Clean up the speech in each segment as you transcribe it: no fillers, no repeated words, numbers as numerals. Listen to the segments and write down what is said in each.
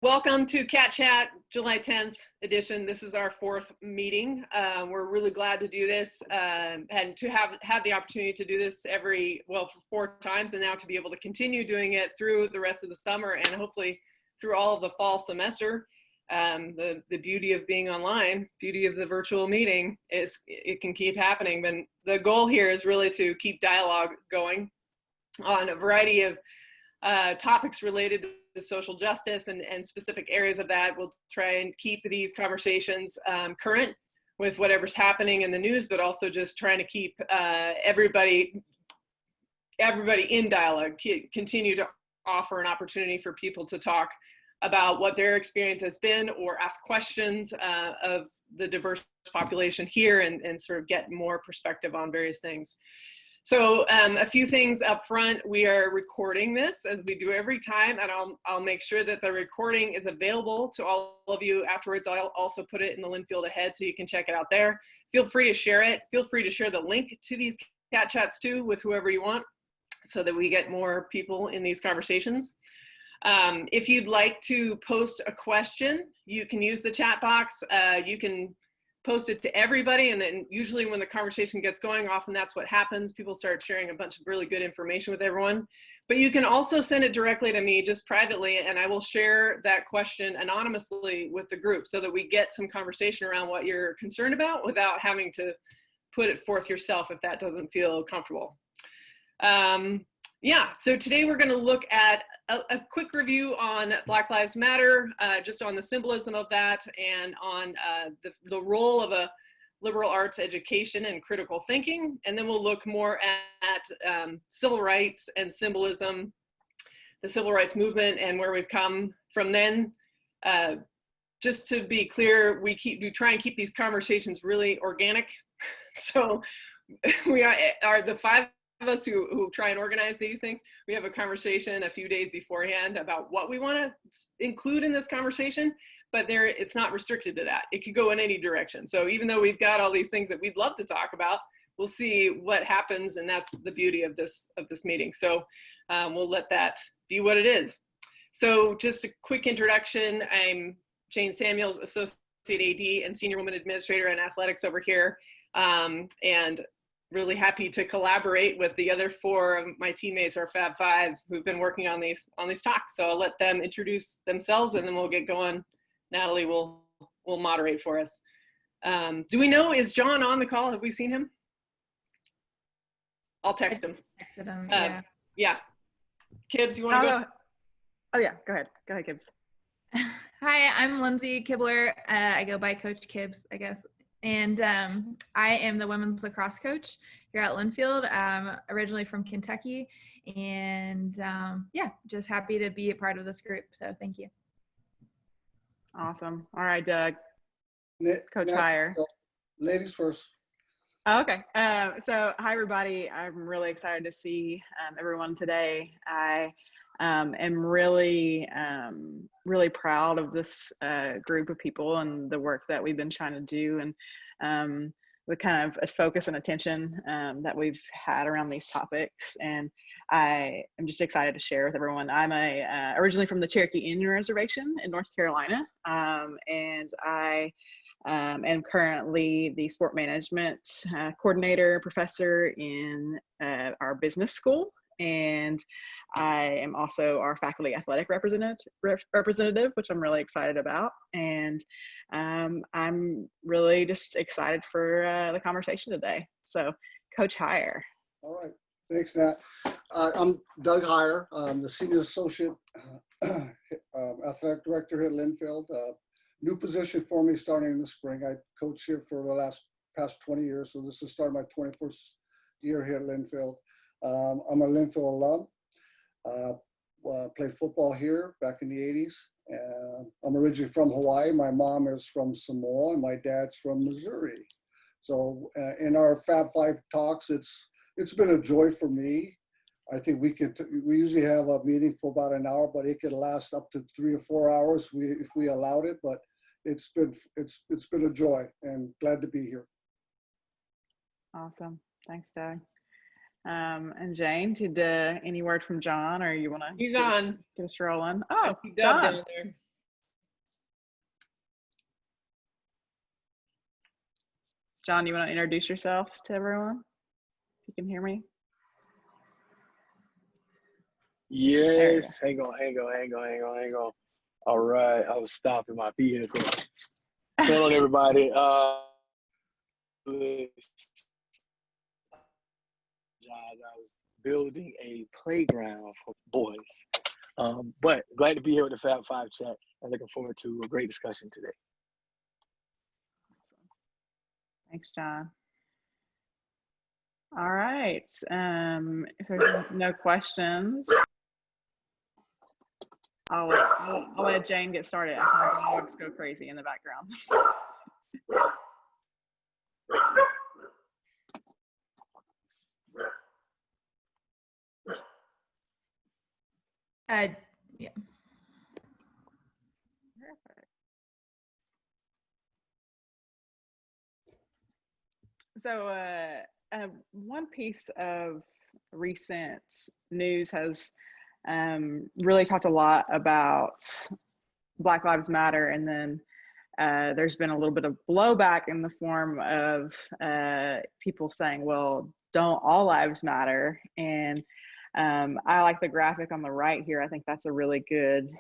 Welcome to CatChat, July 10th edition. This is our fourth meeting. We're really glad to do this and to have the opportunity to do this for 4 times, and now to be able to continue doing it through the rest of the summer and hopefully through all of the fall semester. The beauty of being online, beauty of the virtual meeting is it can keep happening. But the goal here is really to keep dialogue going on a variety of topics related to social justice and specific areas of that. We'll try and keep these conversations current with whatever's happening in the news, but also just trying to keep everybody in dialogue, continue to offer an opportunity for people to talk about what their experience has been or ask questions of the diverse population here and sort of get more perspective on various things. So a few things up front. We are recording this as we do every time, and I'll make sure that the recording is available to all of you afterwards. I'll also put it in the Linfield Ahead so you can check it out there. Feel free to share it. Feel free to share the link to these cat chats too with whoever you want so that we get more people in these conversations. If you'd like to post a question, you can use the chat box. You can post it to everybody, and then usually when the conversation gets going, often that's what happens. People start sharing a bunch of really good information with everyone. But you can also send it directly to me, just privately, and I will share that question anonymously with the group so that we get some conversation around what you're concerned about without having to put it forth yourself if that doesn't feel comfortable. Yeah, so today we're going to look at a quick review on Black Lives Matter, just on the symbolism of that, and on the role of a liberal arts education and critical thinking. And then we'll look more at civil rights and symbolism, the civil rights movement, and where we've come from then. Just to be clear, we try and keep these conversations really organic. So we are the 5 of us who try and organize these things. We have a conversation a few days beforehand about what we want to include in this conversation, but it's not restricted to that. It could go in any direction. So even though we've got all these things that we'd love to talk about, we'll see what happens, and that's the beauty of this meeting. So we'll let that be what it is. So just a quick introduction. I'm Jane Samuels, Associate AD and Senior Women Administrator in Athletics over here, and really happy to collaborate with the other 4 of my teammates, our Fab 5, who've been working on these talks. So I'll let them introduce themselves, and then we'll get going. Natalie will moderate for us. Do we know, is John on the call? Have we seen him? I'll text him. I texted him, yeah. Kibbs, you want to go? Oh yeah, go ahead, Kibbs. Hi, I'm Lindsay Kibler. I go by Coach Kibbs, I guess. And I am the women's lacrosse coach here at Linfield. Originally from Kentucky, and yeah, just happy to be a part of this group. So thank you. Awesome. All right, Doug. Coach Hire. Ladies first. Oh, okay. So hi everybody. I'm really excited to see everyone today. I am really proud of this group of people and the work that we've been trying to do, and the kind of focus and attention that we've had around these topics. And I am just excited to share with everyone. I'm originally from the Cherokee Indian Reservation in North Carolina, and I am currently the sport management coordinator professor in our business school. And I am also our faculty athletic representative, which I'm really excited about. And I'm really just excited for the conversation today. So, Coach Hire. All right. Thanks, Nat. I'm Doug Hire. I'm the Senior Associate Athletic Director here at Linfield. New position for me starting in the spring. I coached here for the past 20 years, so this is starting my 21st year here at Linfield. I'm a Linfield alum. Played football here back in the 80s. I'm originally from Hawaii. My mom is from Samoa, and my dad's from Missouri. So in our Fab 5 talks, it's been a joy for me. I think we usually have a meeting for about an hour, but it could last up to 3 or 4 hours if we allowed it. But it's been a joy, and glad to be here. Awesome. Thanks, Doug. And Jane, did any word from John, or you want to get us rolling? Oh, John. John, you want to introduce yourself to everyone? If you can hear me. Yes, hang on. All right, I was stopping my vehicle. What's going on, everybody? I was building a playground for boys. But glad to be here with the Fab Five chat and looking forward to a great discussion today. Thanks, John. All right. If there's no questions, I'll let Jane get started. I think my dogs go crazy in the background. Yeah. Perfect. So one piece of recent news has really talked a lot about Black Lives Matter, and then there's been a little bit of blowback in the form of people saying, well, don't all lives matter? And I like the graphic on the right here. I think that's a really good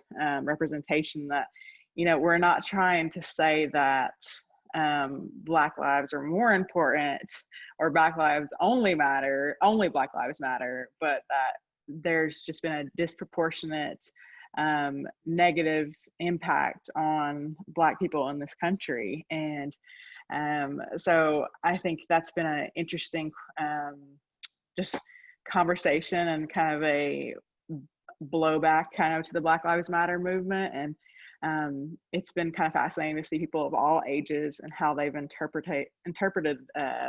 representation that, you know, we're not trying to say that Black lives are more important or Black lives only matter, only Black lives matter, but that there's just been a disproportionate negative impact on Black people in this country. And so I think that's been an interesting just conversation and kind of a blowback kind of to the Black Lives Matter movement. And it's been kind of fascinating to see people of all ages and how they've interpreted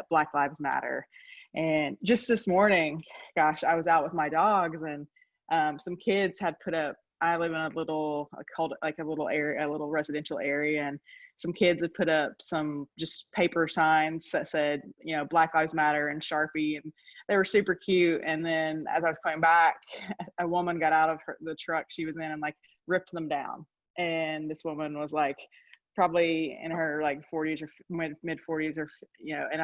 Black Lives Matter. And just this morning, gosh, I was out with my dogs, and some kids had put up, I live in a little area, a little residential area, and some kids had put up some just paper signs that said, you know, Black Lives Matter in Sharpie, and they were super cute. And then as I was coming back, a woman got out of the truck she was in and like ripped them down. And this woman was like probably in her like 40s or mid 40s, or, you know, and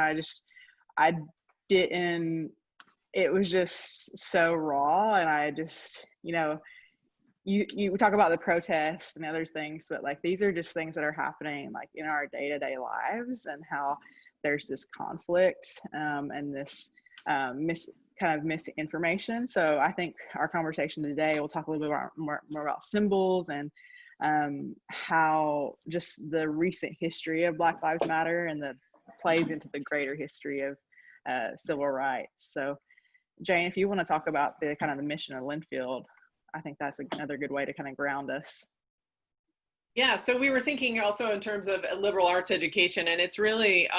I didn't, it was just so raw. And I just, you know, you talk about the protests and other things, but like these are just things that are happening like in our day-to-day lives, and how there's this conflict and this kind of misinformation. So I think our conversation today, we'll talk a little bit more about symbols and how just the recent history of Black Lives Matter and the plays into the greater history of civil rights. So Jane, if you want to talk about the kind of the mission of Linfield, I think that's another good way to kind of ground us. Yeah, so we were thinking also in terms of liberal arts education, and it's really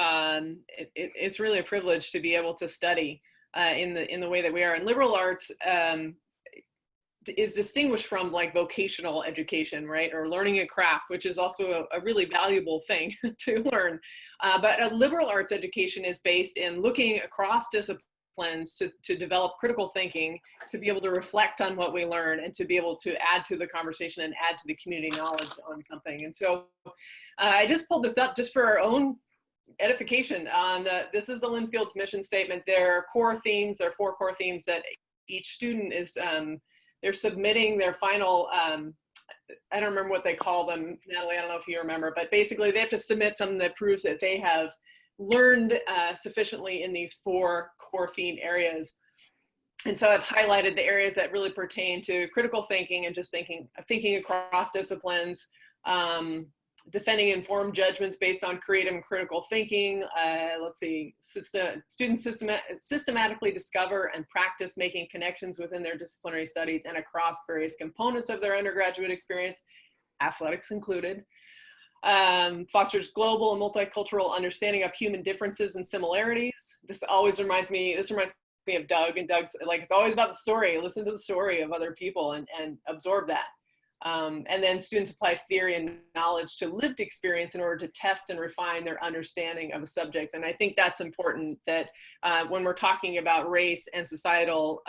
it's really a privilege to be able to study in the way that we are. And liberal arts is distinguished from like vocational education, right, or learning a craft, which is also a really valuable thing to learn. But a liberal arts education is based in looking across disciplines to develop critical thinking, to be able to reflect on what we learn, and to be able to add to the conversation and add to the community knowledge on something. And so I just pulled this up just for our own edification. This is the Linfield's mission statement. There are core themes, there are 4 core themes that each student is, they're submitting their final, I don't remember what they call them, Natalie, I don't know if you remember, but basically they have to submit something that proves that they have learned sufficiently in these 4 core theme areas. And so I've highlighted the areas that really pertain to critical thinking and just thinking across disciplines, defending informed judgments based on creative and critical thinking. Let's see, students systematically discover and practice making connections within their disciplinary studies and across various components of their undergraduate experience, athletics included. Fosters global and multicultural understanding of human differences and similarities. This reminds me of Doug, and Doug's like, it's always about the story. Listen to the story of other people and absorb that. And then students apply theory and knowledge to lived experience in order to test and refine their understanding of a subject. And I think that's important, that when we're talking about race and societal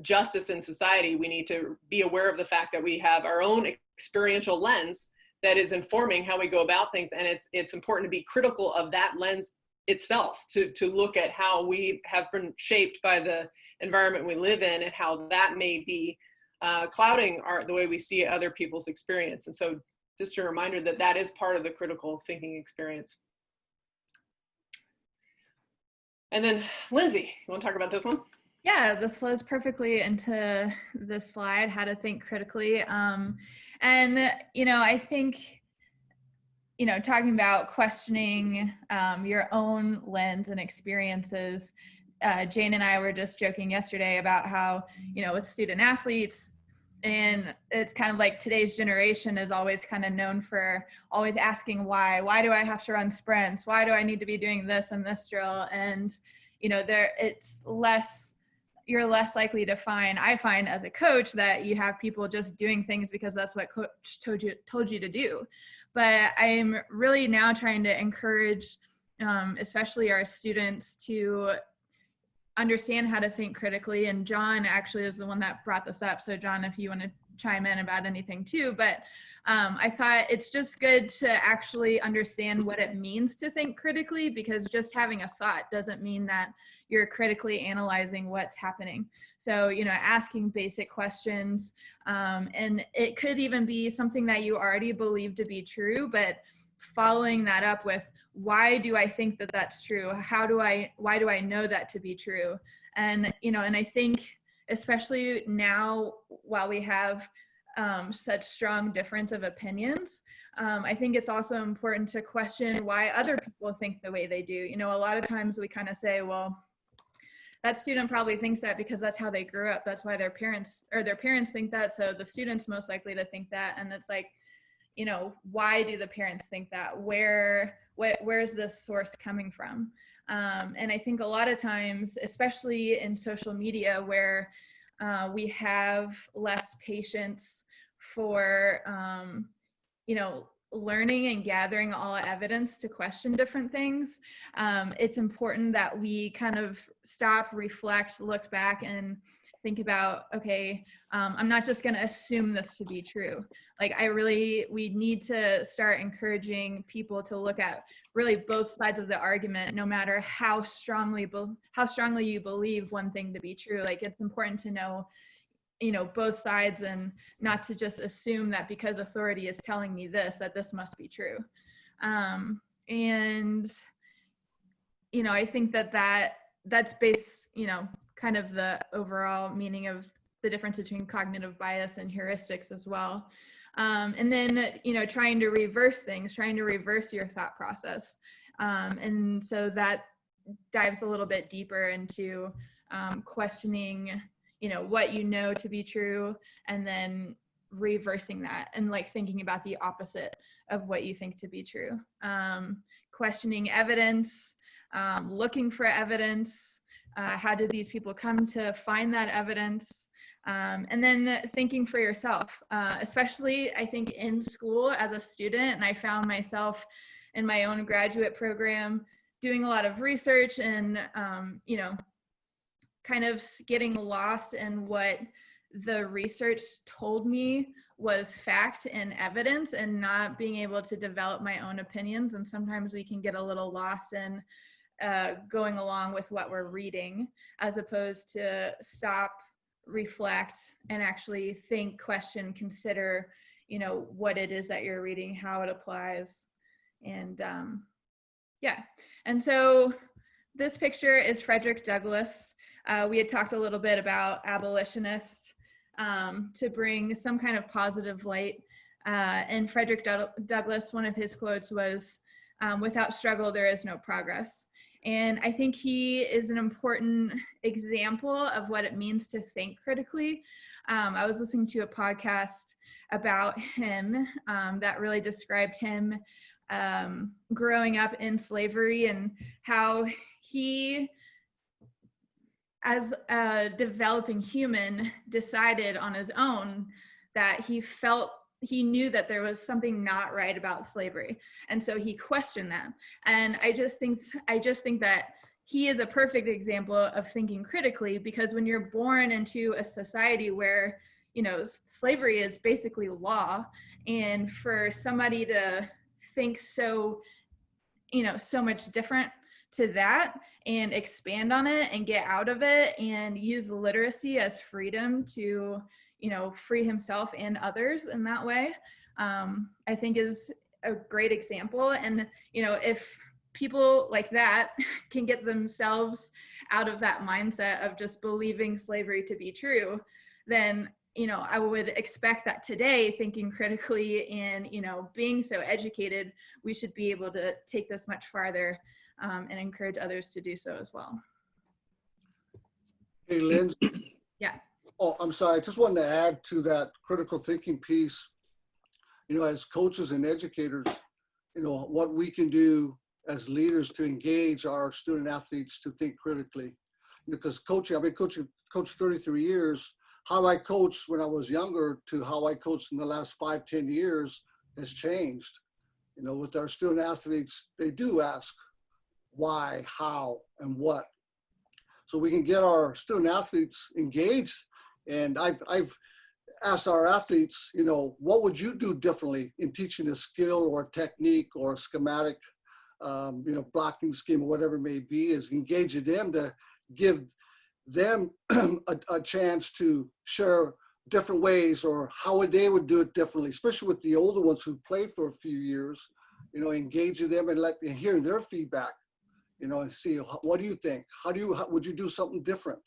justice in society, we need to be aware of the fact that we have our own experiential lens that is informing how we go about things. And it's important to be critical of that lens itself, to look at how we have been shaped by the environment we live in and how that may be clouding the way we see other people's experience. And so just a reminder that that is part of the critical thinking experience. And then Lindsay, you want to talk about this one? Yeah, this flows perfectly into this slide, how to think critically. And, you know, I think, you know, talking about questioning your own lens and experiences, Jane and I were just joking yesterday about how, you know, with student athletes, and it's kind of like today's generation is always kind of known for always asking why do I have to run sprints? Why do I need to be doing this and this drill? And, you know, you're less likely to find, I find as a coach, that you have people just doing things because that's what coach told you to do. But I'm really now trying to encourage, especially our students, to understand how to think critically. And John actually is the one that brought this up. So John, if you want to chime in about anything too, but I thought it's just good to actually understand what it means to think critically, because just having a thought doesn't mean that you're critically analyzing what's happening. So, you know, asking basic questions, and it could even be something that you already believe to be true, but following that up with, why do I think that that's true? Why do I know that to be true? And, you know, and I think especially now, while we have such strong difference of opinions, I think it's also important to question why other people think the way they do. You know, a lot of times we kind of say, well, that student probably thinks that because that's how they grew up. That's why their parents think that. So the student's most likely to think that. And it's like, you know, why do the parents think that? Where's this source coming from? And I think a lot of times, especially in social media, where we have less patience for, you know, learning and gathering all evidence to question different things, it's important that we kind of stop, reflect, look back, and think about, okay, I'm not just going to assume this to be true. Like, we need to start encouraging people to look at really both sides of the argument, no matter how strongly you believe one thing to be true. Like, it's important to know, you know, both sides, and not to just assume that because authority is telling me this, that this must be true. And, you know, I think that's based, you know, kind of the overall meaning of the difference between cognitive bias and heuristics as well. And then, you know, trying to reverse things, trying to reverse your thought process. And so that dives a little bit deeper into questioning, you know, what you know to be true, and then reversing that and like thinking about the opposite of what you think to be true. Questioning evidence, looking for evidence. How did these people come to find that evidence? And then thinking for yourself, especially I think in school as a student, and I found myself in my own graduate program doing a lot of research and, you know, kind of getting lost in what the research told me was fact and evidence, and not being able to develop my own opinions. And sometimes we can get a little lost in going along with what we're reading, as opposed to stop, reflect, and actually think, question, consider, you know, what it is that you're reading, how it applies. And yeah, and so this picture is Frederick Douglass. We had talked a little bit about abolitionists to bring some kind of positive light. And Frederick Douglass, one of his quotes was, "Without struggle, there is no progress." And I think he is an important example of what it means to think critically. I was listening to a podcast about him that really described him growing up in slavery, and how he, as a developing human, decided on his own that he knew that there was something not right about slavery. And so he questioned that. And I just think that he is a perfect example of thinking critically, because when you're born into a society where slavery is basically law. And for somebody to think so, so much different to that and expand on it and get out of it and use literacy as freedom to, free himself and others in that way, I think is a great example. And, if people like that can get themselves out of that mindset of just believing slavery to be true, then, I would expect that today, thinking critically and, being so educated, we should be able to take this much farther and encourage others to do so as well. Hey, Lynn. Yeah. Oh, I'm sorry. I just wanted to add to that critical thinking piece. As coaches and educators, what we can do as leaders to engage our student athletes to think critically. Because coaching, I've been coached 33 years. How I coached when I was younger to how I coached in the last 5-10 years has changed. With our student athletes, they do ask why, how, and what. So we can get our student athletes engaged. And I've asked our athletes, what would you do differently in teaching a skill or a technique or a schematic, blocking scheme or whatever it may be, is engaging them to give them a chance to share different ways or how they would do it differently, especially with the older ones who've played for a few years, engaging them and hear their feedback, and see, what do you think? How would you do something different?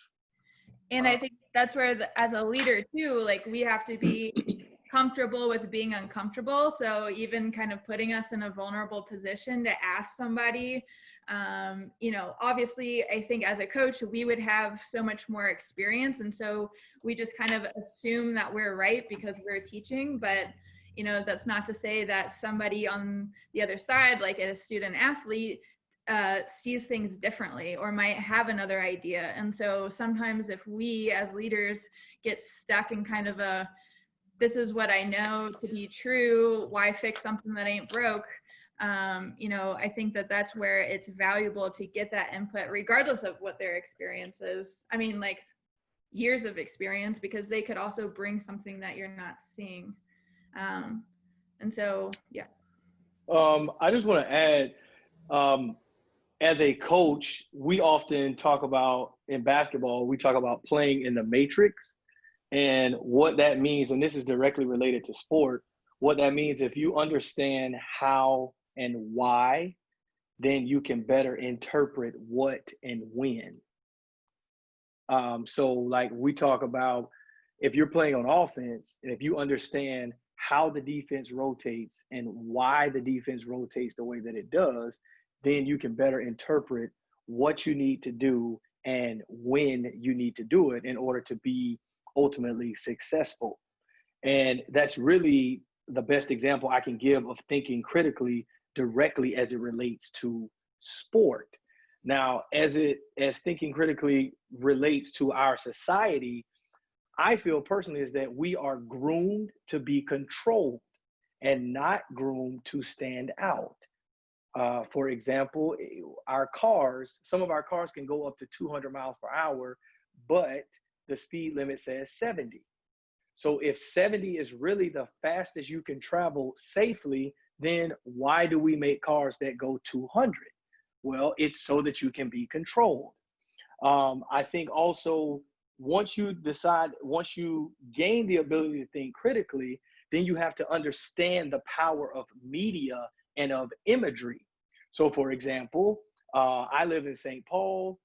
And I think that's where, as a leader too, like we have to be comfortable with being uncomfortable. So even kind of putting us in a vulnerable position to ask somebody, obviously I think as a coach, we would have so much more experience. And so we just kind of assume that we're right because we're teaching, but that's not to say that somebody on the other side, like a student athlete, sees things differently or might have another idea. And so sometimes if we as leaders get stuck in kind of this is what I know to be true, why fix something that ain't broke? I think that's where it's valuable to get that input regardless of what their experience is. I mean, like years of experience, because they could also bring something that you're not seeing. And so, yeah. I just want to add, as a coach, we often talk about, in basketball, we talk about playing in the matrix and what that means. And this is directly related to sport. What that means, if you understand how and why, then you can better interpret what and when. So like we talk about, if you're playing on offense, and if you understand how the defense rotates and why the defense rotates the way that it does, then you can better interpret what you need to do and when you need to do it in order to be ultimately successful. And that's really the best example I can give of thinking critically directly as it relates to sport. Now, as thinking critically relates to our society, I feel personally is that we are groomed to be controlled and not groomed to stand out. For example, some of our cars can go up to 200 miles per hour, but the speed limit says 70. So if 70 is really the fastest you can travel safely, then why do we make cars that go 200? Well, it's so that you can be controlled. I think also once you gain the ability to think critically, then you have to understand the power of media and of imagery. So for example, I live in St. Paul,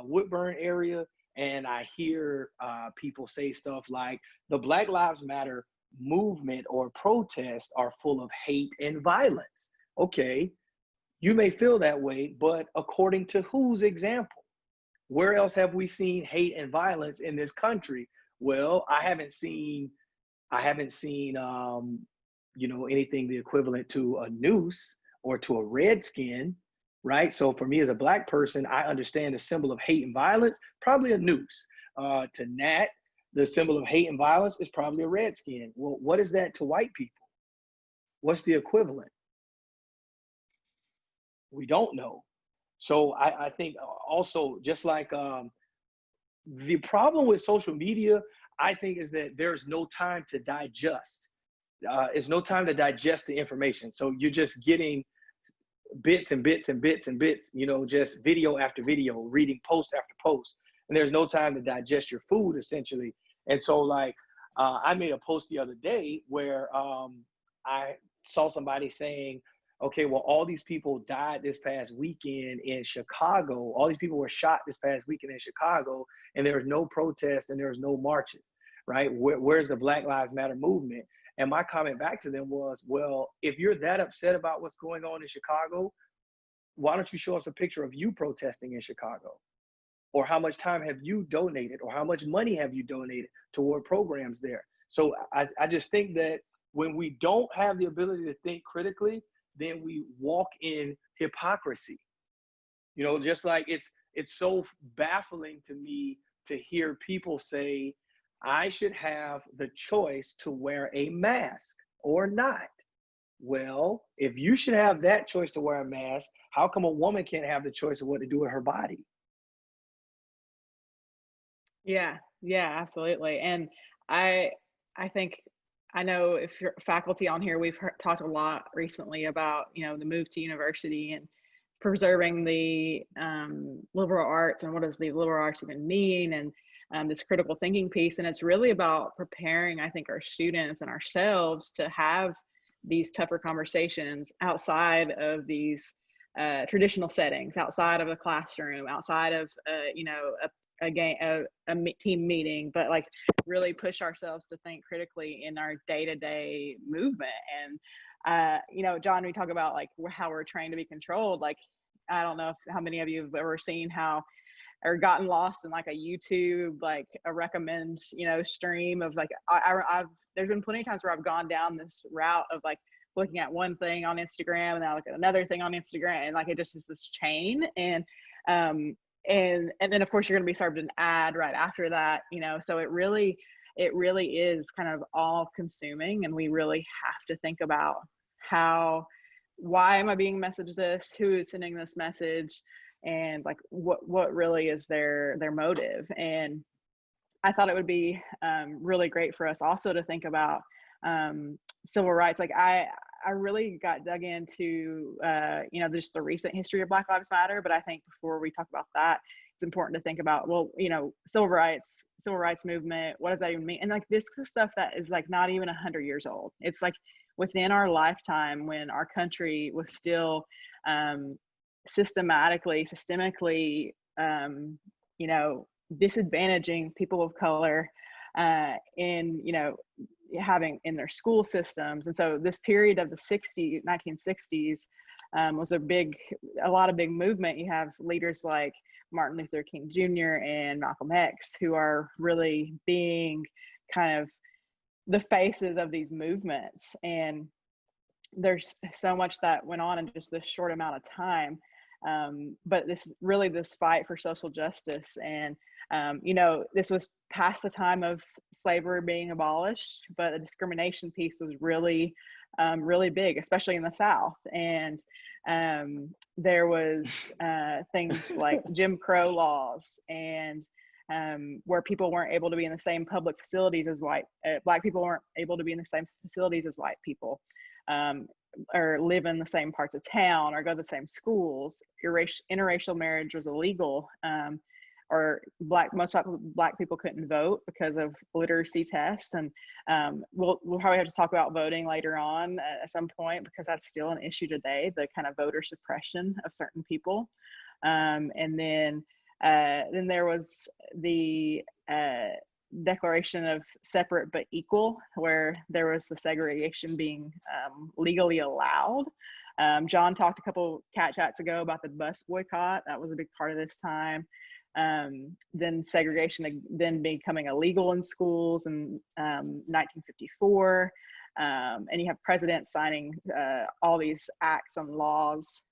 Woodburn area, and I hear people say stuff like the Black Lives Matter movement or protests are full of hate and violence. Okay, you may feel that way, but according to whose example? Where else have we seen hate and violence in this country? Well, I haven't seen anything the equivalent to a noose or to a redskin, right? So for me as a Black person, I understand the symbol of hate and violence, probably a noose. To Nat, the symbol of hate and violence is probably a redskin. Well, what is that to white people? What's the equivalent? We don't know. So I think also, just like the problem with social media, I think is that there's no time to digest. It's no time to digest the information. So you're just getting bits and bits and bits and bits, you know, just video after video, reading post after post. And there's no time to digest your food, essentially. And so, like, I made a post the other day where I saw somebody saying, okay, well, all these people died this past weekend in Chicago. All these people were shot this past weekend in Chicago, and there was no protest and there was no marches, right? Where's the Black Lives Matter movement? And my comment back to them was, well, if you're that upset about what's going on in Chicago, why don't you show us a picture of you protesting in Chicago? Or how much time have you donated? Or how much money have you donated toward programs there? So I just think that when we don't have the ability to think critically, then we walk in hypocrisy. You know, just like it's so baffling to me to hear people say, I should have the choice to wear a mask or not. Well, if you should have that choice to wear a mask, how come a woman can't have the choice of what to do with her body? Yeah, absolutely. And I think, I know if you're faculty on here, we've talked a lot recently about, you know, the move to university and preserving the liberal arts, and what does the liberal arts even mean, and this critical thinking piece. And it's really about preparing, I think, our students and ourselves to have these tougher conversations outside of these traditional settings, outside of a classroom, outside of you know, a team meeting, but like really push ourselves to think critically in our day-to-day movement. And you know, John, we talk about like how we're trained to be controlled. Like, I don't know how many of you have ever seen how, or gotten lost in like a YouTube, like a recommend, you know, stream of like, I've there's been plenty of times where I've gone down this route of like looking at one thing on Instagram and then I look at another thing on Instagram, and like it just is this chain. And then of course you're going to be served an ad right after that, you know. So it really is kind of all consuming, and we really have to think about why am I being messaged this, who is sending this message, and like what really is their motive. And I thought it would be really great for us also to think about civil rights. Like I really got dug into you know, just the recent history of Black Lives Matter, but I think before we talk about that, it's important to think about, well, you know, civil rights movement, what does that even mean? And like this is stuff that is like not even 100 years old. It's like within our lifetime, when our country was still systemically, you know, disadvantaging people of color in, you know, having in their school systems. And so this period of the 1960s was a lot of big movement. You have leaders like Martin Luther King Jr. and Malcolm X, who are really being kind of the faces of these movements. And there's so much that went on in just this short amount of time. But this fight for social justice, and you know, this was past the time of slavery being abolished, but the discrimination piece was really big, especially in the South. And there was things like Jim Crow laws, and where people weren't able to be in the same public facilities as Black people weren't able to be in the same facilities as white people, or live in the same parts of town, or go to the same schools. Interracial marriage was illegal, or most Black people couldn't vote because of literacy tests. And we'll probably have to talk about voting later on at some point, because that's still an issue today, the kind of voter suppression of certain people. And then there was the Declaration of Separate but Equal, where there was the segregation being legally allowed. John talked a couple CatChats ago about the bus boycott. That was a big part of this time. Then segregation then becoming illegal in schools in 1954. And you have presidents signing all these acts and laws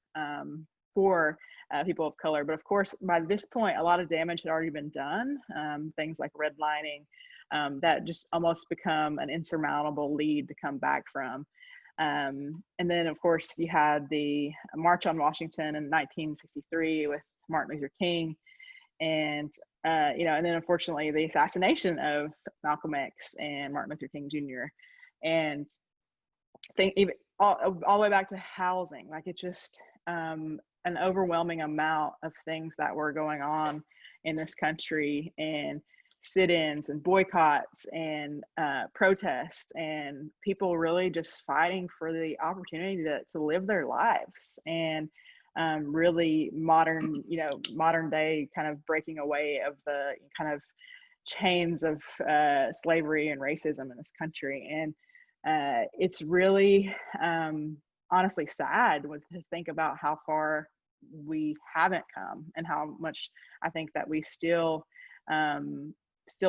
for people of color. But of course, by this point, a lot of damage had already been done. Things like redlining, that just almost become an insurmountable lead to come back from. And then, of course, you had the March on Washington in 1963 with Martin Luther King. And and then unfortunately the assassination of Malcolm X and Martin Luther King Jr. And think even all the way back to housing, like it's just an overwhelming amount of things that were going on in this country, and sit-ins and boycotts and protests, and people really just fighting for the opportunity to live their lives, and really modern day kind of breaking away of the kind of chains of slavery and racism in this country. And it's really honestly sad to think about how far we haven't come, and how much I think that we still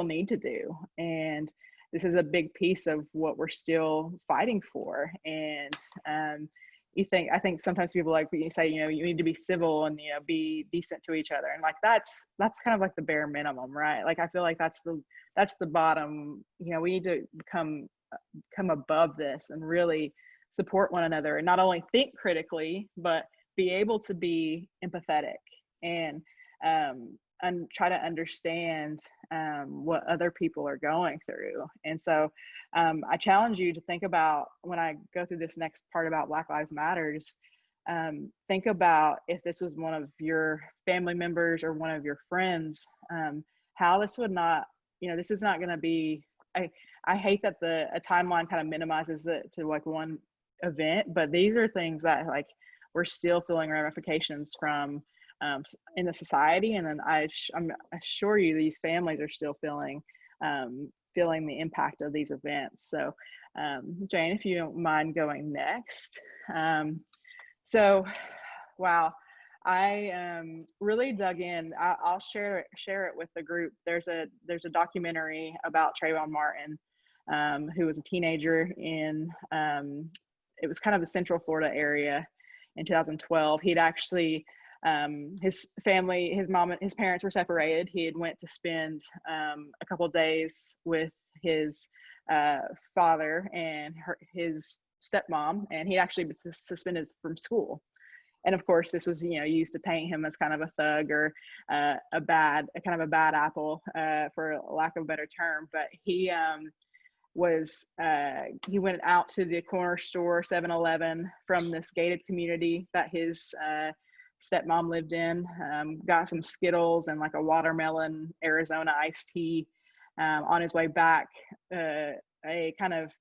need to do. And this is a big piece of what we're still fighting for. And I think sometimes people like you say, you need to be civil and be decent to each other, and like that's kind of like the bare minimum, right? Like I feel like that's the bottom. We need to come above this and really support one another, and not only think critically, but be able to be empathetic and try to understand what other people are going through. And so I challenge you to think about, when I go through this next part about Black Lives Matter, just think about if this was one of your family members or one of your friends, how this would not, this is not going to be, I hate that a timeline kind of minimizes it to like one event, but these are things that like we're still feeling ramifications from in the society. And then I assure you these families are still feeling the impact of these events. So Jane, if you don't mind going next. So wow, I really dug in. I'll share it with the group. There's a documentary about Trayvon Martin, who was a teenager in it was kind of the Central Florida area in 2012. He'd actually his family, his mom and his parents were separated. He had went to spend a couple of days with his father and his stepmom, and he'd actually been suspended from school. And of course, this was used to paint him as kind of a thug or a kind of a bad apple, for lack of a better term. But he went out to the corner store 7-Eleven from this gated community that his stepmom lived in, got some Skittles and like a watermelon Arizona iced tea. On his way back, a kind of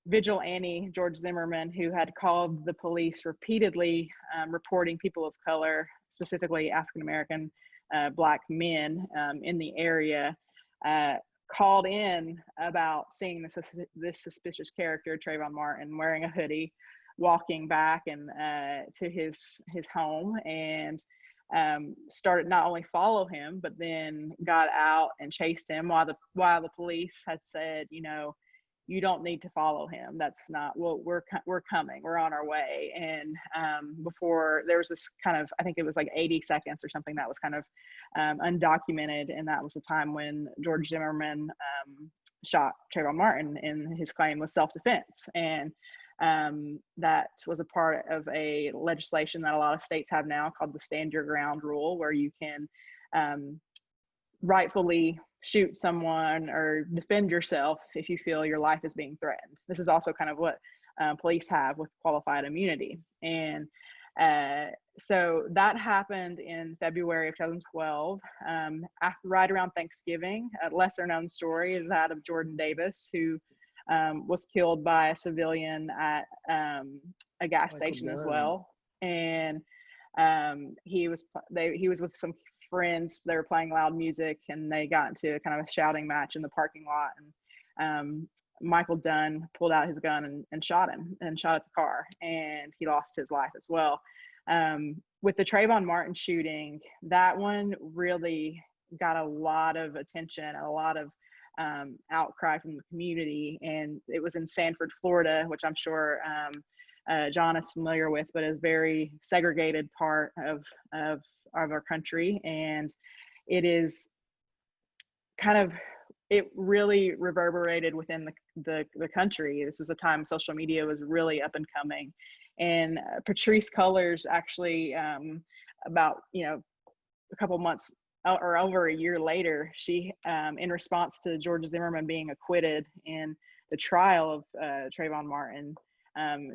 vigilante, George Zimmerman, who had called the police repeatedly, reporting people of color, specifically African-American Black men in the area, called in about seeing this suspicious character, Trayvon Martin, wearing a hoodie, walking back and to his home, and started not only follow him, but then got out and chased him while the police had said, you don't need to follow him. That's not, well, we're coming, we're on our way. And before, there was this kind of, I think it was like 80 seconds or something that was kind of undocumented, and that was the time when George Zimmerman shot Trayvon Martin, and his claim was self-defense. And that was a part of a legislation that a lot of states have now called the Stand Your Ground rule, where you can rightfully shoot someone or defend yourself if you feel your life is being threatened. This is also kind of what police have with qualified immunity. And so that happened in February of 2012, right around Thanksgiving. A lesser known story is that of Jordan Davis, who was killed by a civilian at a gas station as well. And he was with some friends. They were playing loud music, and they got into kind of a shouting match in the parking lot. And Michael Dunn pulled out his gun and shot him, and shot at the car, and he lost his life as well. With the Trayvon Martin shooting, that one really got a lot of attention and a lot of outcry from the community. And it was in Sanford, Florida, which I'm sure John is familiar with, but a very segregated part of our country. And it is kind of, it really reverberated within the country. This was a time social media was really up and coming. And Patrisse Cullors actually, about, a couple months or over a year later, she, in response to George Zimmerman being acquitted in the trial of Trayvon Martin,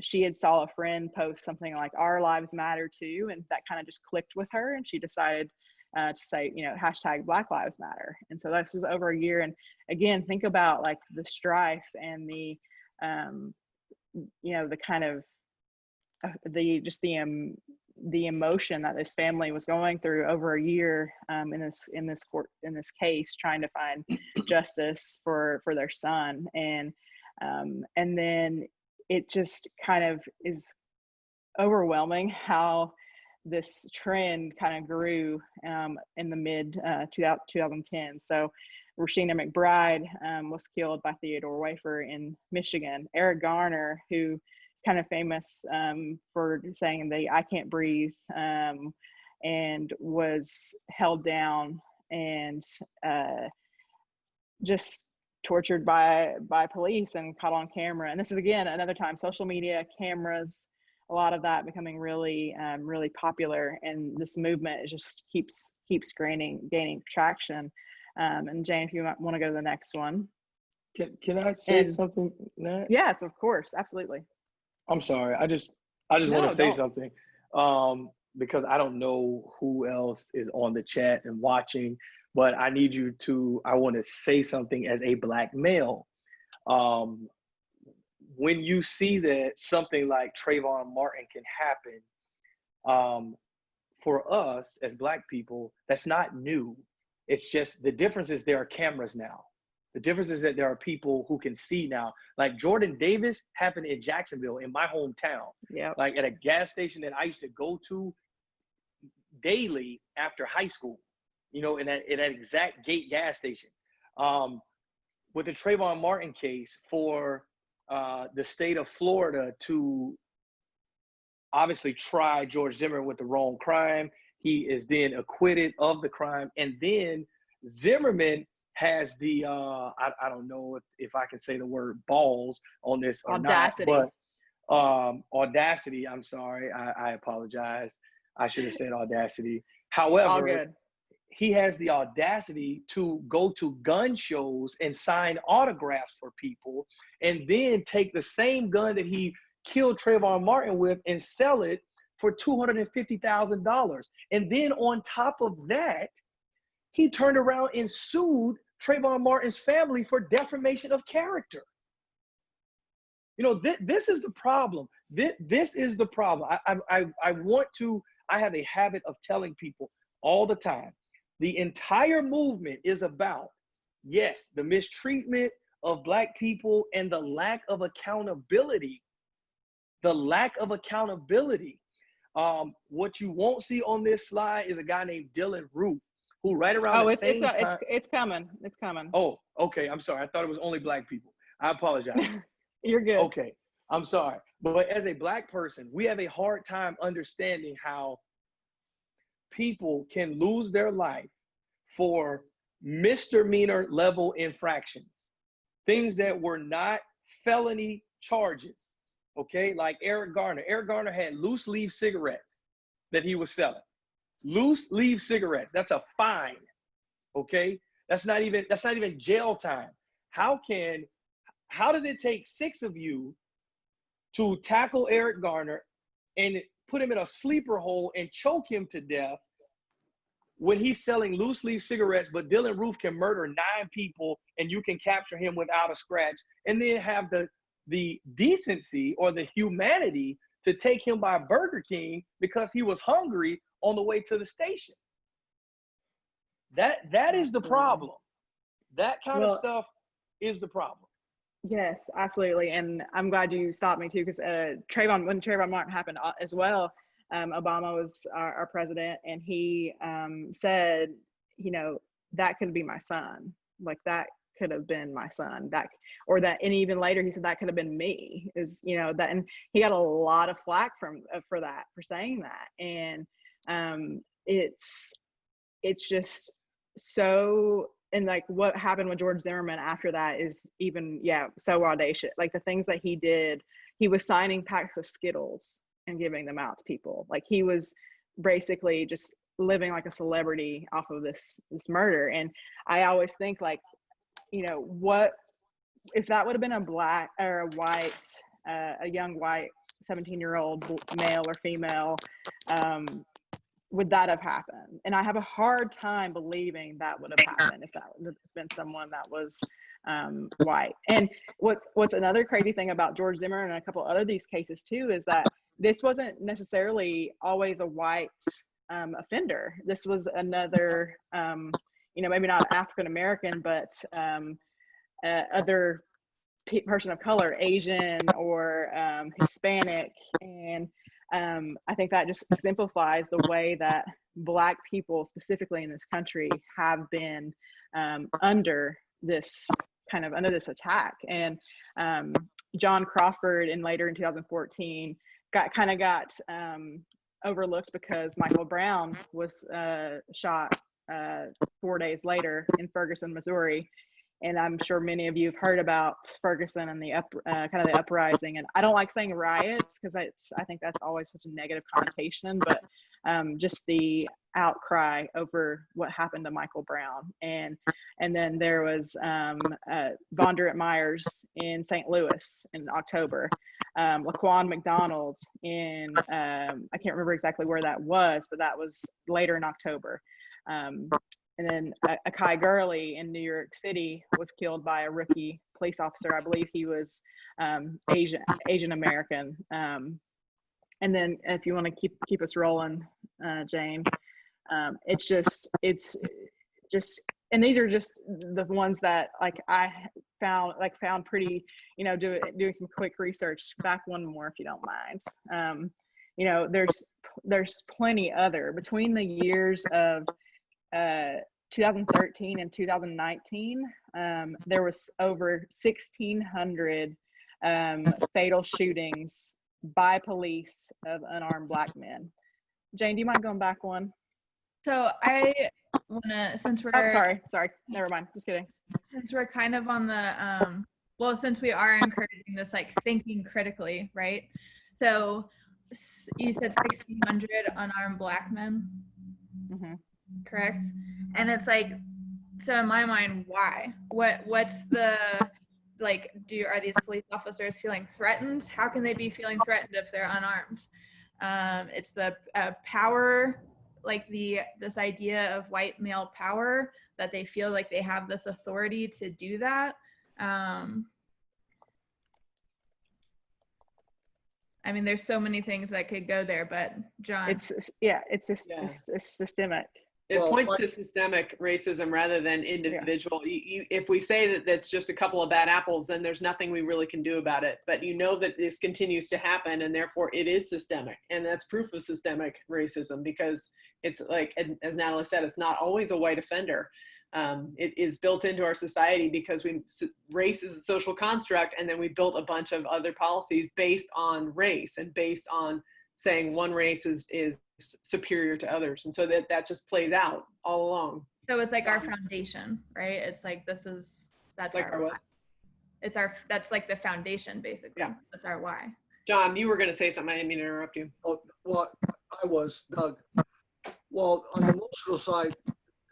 she had saw a friend post something like "Our lives matter too," and that kind of just clicked with her, and she decided to say, hashtag Black Lives Matter. And so this was over a year. And again, think about like the strife and the the kind of the emotion that this family was going through over a year in this case, trying to find justice for their son. And then it just kind of is overwhelming how this trend kind of grew in the mid 2010. So Rashina McBride was killed by Theodore Wafer in Michigan. Eric Garner, who is kind of famous for saying the "I can't breathe," and was held down and just tortured by police and caught on camera. And this is, again, another time, social media, cameras, a lot of that becoming really really popular, and this movement just keeps gaining traction. And Jane, if you want to go to the next one. Can I say something, Nat? Yes, of course, absolutely. I'm sorry. I just want to say something because I don't know who else is on the chat and watching, but I want to say something as a Black male. When you see that something like Trayvon Martin can happen, for us as Black people, that's not new. It's just the difference is there are cameras now. The difference is that there are people who can see now. Like Jordan Davis happened in Jacksonville, in my hometown. Yeah. Like at a gas station that I used to go to daily after high school, in that exact gate gas station. With the Trayvon Martin case, for the state of Florida to obviously try George Zimmerman with the wrong crime, he is then acquitted of the crime, and then Zimmerman has the I don't know if I can say the word balls on this or audacity. Not, but audacity. I'm sorry, I apologize. I should have said audacity. However, he has the audacity to go to gun shows and sign autographs for people, and then take the same gun that he killed Trayvon Martin with and sell it for $250,000. And then on top of that, he turned around and sued Trayvon Martin's family for defamation of character. This is the problem. This is the problem. I have a habit of telling people all the time, the entire movement is about, yes, the mistreatment of Black people and the lack of accountability. The lack of accountability. What you won't see on this slide is a guy named Dylan Roof, who right around the same time. It's coming. It's coming. Oh, okay. I'm sorry. I thought it was only Black people. I apologize. You're good. Okay. I'm sorry. But as a Black person, we have a hard time understanding how people can lose their life for misdemeanor level infractions, things that were not felony charges. Okay, like Eric Garner. Eric Garner had loose leaf cigarettes that he was selling. Loose leaf cigarettes. That's a fine. Okay, that's not even jail time. How does it take 6 of you to tackle Eric Garner and put him in a sleeper hole and choke him to death when he's selling loose leaf cigarettes, but Dylan Roof can murder 9 people and you can capture him without a scratch, and then have the decency or the humanity to take him by Burger King because he was hungry on the way to the station? That is the problem. That kind of stuff is the problem. Yes, absolutely. And I'm glad you stopped me too, because when Trayvon Martin happened as well, Obama was our president, and he said, that could be my son. Like, that could have been my son. And even later he said that could have been me. And he got a lot of flack for saying that. And it's just so. And like what happened with George Zimmerman after that is even, so audacious. Like the things that he did, he was signing packs of Skittles and giving them out to people. Like he was basically just living like a celebrity off of this murder. And I always think, like, you know, what if that would have been a black or a white, a young white 17-year-old male or female, would that have happened? And I have a hard time believing that would have happened if that would have been someone that was white. And what's another crazy thing about George Zimmerman and a couple other these cases too is that this wasn't necessarily always a white offender. This was another, you know, maybe not African American, but other person of color, Asian or Hispanic. And I think that just exemplifies the way that Black people, specifically in this country, have been under this attack. And John Crawford, and later in 2014, got overlooked because Michael Brown was shot 4 days later in Ferguson, Missouri. And I'm sure many of you have heard about Ferguson and the the uprising. And I don't like saying riots because I think that's always such a negative connotation, but just the outcry over what happened to Michael Brown. And then there was Vonderett Myers in St. Louis in October, Laquan McDonald in, I can't remember exactly where that was, but that was later in October. And then Akai Gurley in New York City was killed by a rookie police officer. I believe he was Asian American. And then if you want to keep us rolling, Jane, it's just, and these are just the ones that I found pretty, you know, doing some quick research. Back one more, if you don't mind. You know, there's plenty other between the years of 2013 and 2019, there was over 1,600 fatal shootings by police of unarmed Black men. Jane, do you mind going back one? So I want to, since we're... Oh, sorry. Never mind. Just kidding. Since we're kind of on the, well, since we are encouraging this, like, thinking critically, right? So you said 1,600 unarmed Black men? Mm-hmm. Correct? And it's like, so in my mind, why? What's the, like, are these police officers feeling threatened? How can they be feeling threatened if they're unarmed? It's the power, like this idea of white male power, that they feel like they have this authority to do that. I mean, there's so many things that could go there, but John. It's systemic. It points to systemic racism rather than individual. Yeah. If we say that that's just a couple of bad apples, then there's nothing we really can do about it. But you know that this continues to happen, and therefore it is systemic. And that's proof of systemic racism, because it's like, as Natalie said, it's not always a white offender. It is built into our society because race is a social construct, and then we built a bunch of other policies based on race and based on saying one race is superior to others, and so that just plays out all along. So it's like our foundation, right? It's like that's like our why. That's like the foundation, basically. Yeah. That's our why. John, you were going to say something. I didn't mean to interrupt you. Oh, well, I was, Doug. Well, on the emotional side,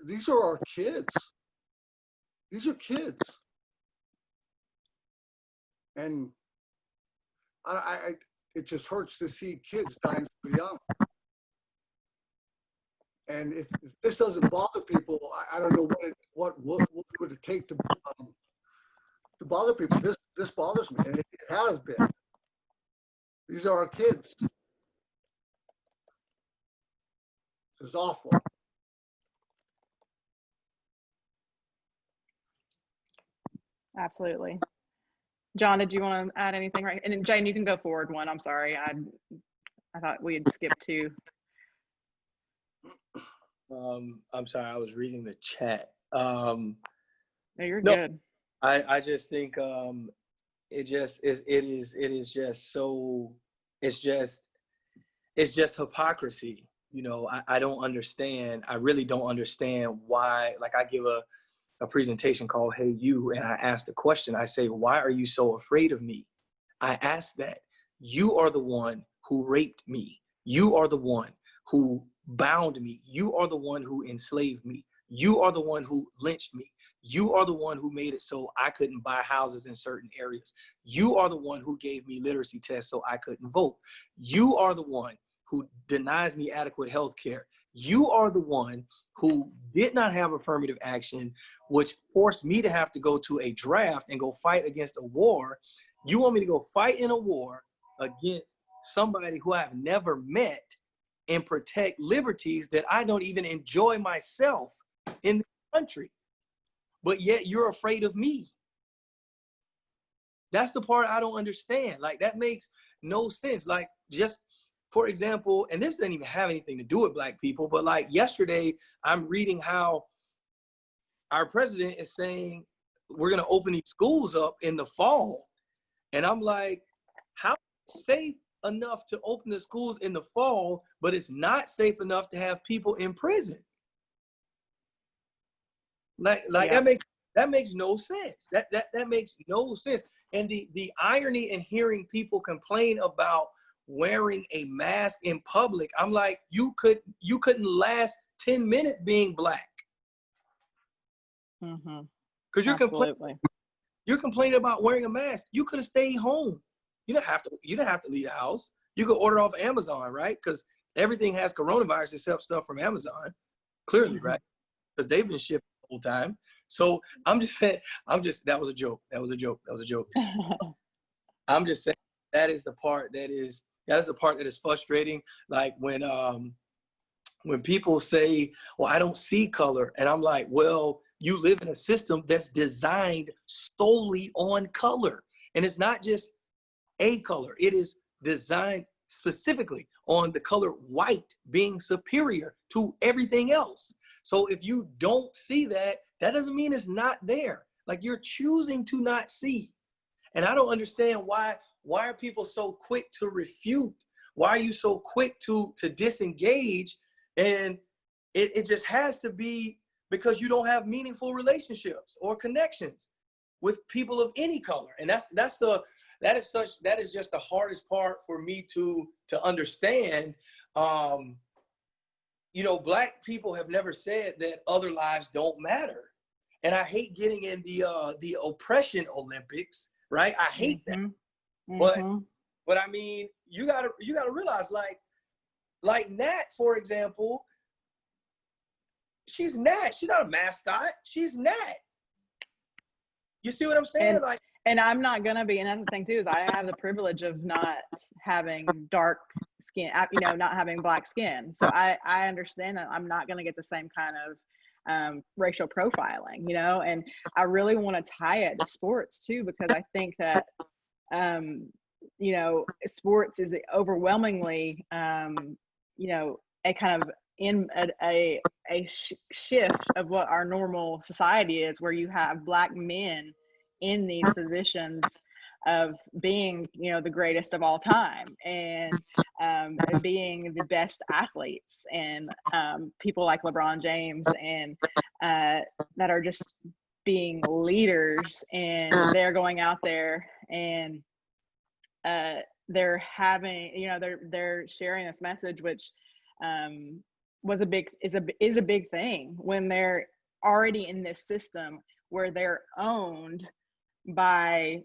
these are our kids. These are kids, and it just hurts to see kids dying so young. And if this doesn't bother people, I don't know what would it take to bother people. This bothers me, and it has been. These are our kids. It's awful. Absolutely. John, did you want to add anything? Right, and Jane, you can go forward one. I'm sorry, I thought we had skipped two. I'm sorry, I was reading the chat. No, you're good. I just think it is just so, it's just hypocrisy. You know, I don't understand. I really don't understand why. Like, I give a presentation called Hey You, and I asked a question. I say, why are you so afraid of me? I ask that. You are the one who raped me. You are the one who bound me. You are the one who enslaved me. You are the one who lynched me. You are the one who made it so I couldn't buy houses in certain areas. You are the one who gave me literacy tests so I couldn't vote. You are the one who denies me adequate health care. You are the one who did not have affirmative action, which forced me to have to go to a draft and go fight against a war. You want me to go fight in a war against somebody who I've never met and protect liberties that I don't even enjoy myself in the country, but yet you're afraid of me. That's the part I don't understand. Like, that makes no sense. Like, just for example, and this doesn't even have anything to do with Black people, but like yesterday, I'm reading how our president is saying we're going to open these schools up in the fall. And I'm like, how safe enough to open the schools in the fall, but it's not safe enough to have people in prison? Like Yeah. that makes no sense. That makes no sense. And the irony in hearing people complain about wearing a mask in public, I'm like, you couldn't last 10 minutes being Black. Mm-hmm. Because you're complaining about wearing a mask. You could have stayed home. You don't have to leave the house. You could order off Amazon, right? Because everything has coronavirus except stuff from Amazon, clearly, right? Because they've been shipping the whole time. So I'm just saying, that was a joke. I'm just saying that is the part that is frustrating. Like when people say, well, I don't see color. And I'm like, well, you live in a system that's designed solely on color. And it's not just a color. It is designed specifically on the color white being superior to everything else. So if you don't see that, that doesn't mean it's not there. Like, you're choosing to not see. And I don't understand why are people so quick to refute? Why are you so quick to disengage? And it just has to be because you don't have meaningful relationships or connections with people of any color. And that is just the hardest part for me to understand. Black people have never said that other lives don't matter. And I hate getting in the oppression Olympics, right? I hate that. Mm-hmm. But I mean, you gotta realize, like Nat, for example, she's Nat. She's not a mascot. She's Nat. You see what I'm saying? And I'm not gonna be, and that's the thing too, is I have the privilege of not having dark skin, not having Black skin. So I understand that I'm not gonna get the same kind of racial profiling, and I really want to tie it to sports too, because I think that, sports is overwhelmingly, a kind of in a shift of what our normal society is, where you have Black men in these positions of being, the greatest of all time, and being the best athletes, and people like LeBron James, and that are just being leaders, and they're going out there and they're having, they're sharing this message, which is a big thing when they're already in this system where they're owned by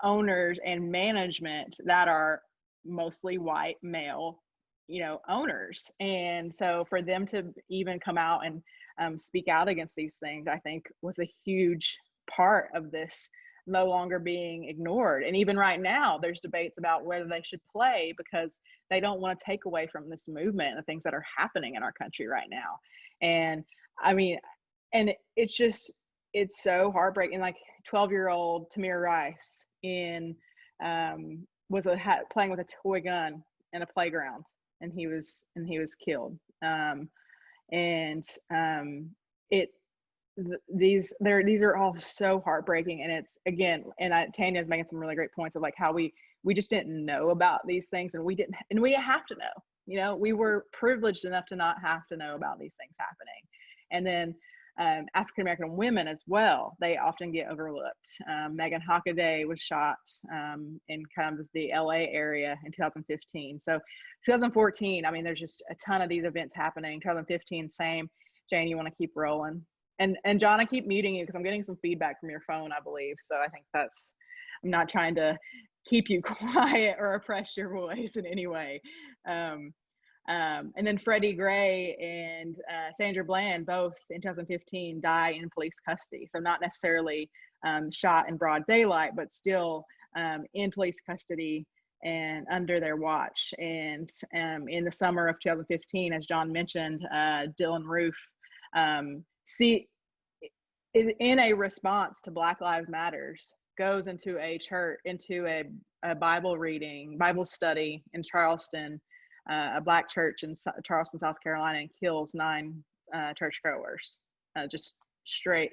owners and management that are mostly white male owners. And so for them to even come out and speak out against these things, I think was a huge part of this no longer being ignored. And even right now there's debates about whether they should play, because they don't want to take away from this movement and the things that are happening in our country right now. And I mean, and it's so heartbreaking. Like 12-year-old Tamir Rice was playing with a toy gun in a playground, and he was killed. These are all so heartbreaking. And it's, again, and Tanya's making some really great points of like how we just didn't know about these things, and we didn't have to know. We were privileged enough to not have to know about these things happening. And then African American women as well. They often get overlooked. Megan Hockaday was shot in kind of the LA area in 2015. So 2014, I mean, there's just a ton of these events happening. 2015, same. Jane, you want to keep rolling? And John, I keep muting you because I'm getting some feedback from your phone, I believe. So I think I'm not trying to keep you quiet or oppress your voice in any way. And then Freddie Gray and Sandra Bland, both in 2015, die in police custody. So not necessarily shot in broad daylight, but still in police custody and under their watch. And in the summer of 2015, as John mentioned, Dylan Roof, in a response to Black Lives Matters, goes into a church, into a Bible reading, Bible study in Charleston, a Black church in Charleston, South Carolina, and kills 9 churchgoers, just straight,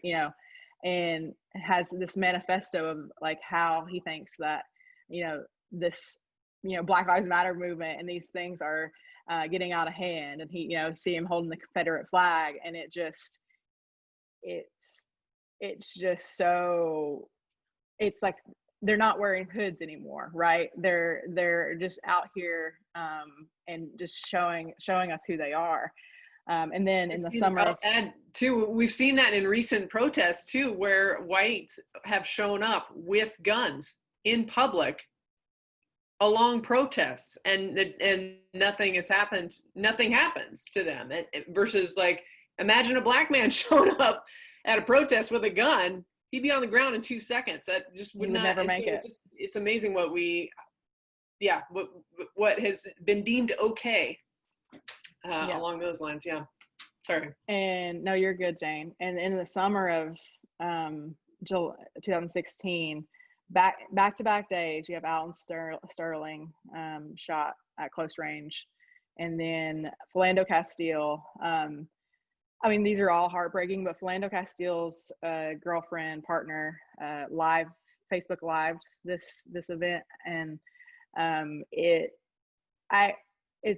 and has this manifesto of like how he thinks that, this, Black Lives Matter movement and these things are getting out of hand. And he, see him holding the Confederate flag, and it's just so, it's like they're not wearing hoods anymore, right? They're just out here and just showing us who they are. And then in the summer, and too, we've seen that in recent protests too, where whites have shown up with guns in public along protests, and nothing has happened. Nothing happens to them. Versus, like, imagine a Black man showing up at a protest with a gun. He'd be on the ground in 2 seconds. That just would not never make it. It's amazing what what has been deemed okay along those lines. Yeah. Sorry. And no, you're good, Jane. And in the summer of 2016, back-to-back days, you have Alton Sterling shot at close range, and then Philando Castile. I mean, these are all heartbreaking, but Philando Castile's girlfriend, partner, Facebook lived this event, and it's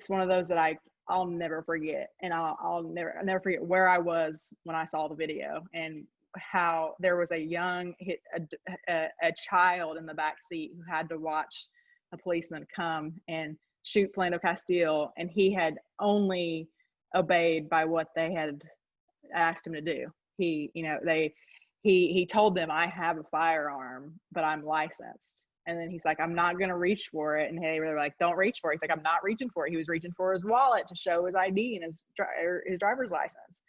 one of those that I'll never forget, and I'll never forget where I was when I saw the video, and how there was a child in the back seat who had to watch a policeman come and shoot Philando Castile, and he had only obeyed by what they had asked him to do. He told them, "I have a firearm, but I'm licensed." And then he's like, "I'm not going to reach for it." And they were like, "Don't reach for it." He's like, "I'm not reaching for it." He was reaching for his wallet to show his ID and his driver's license.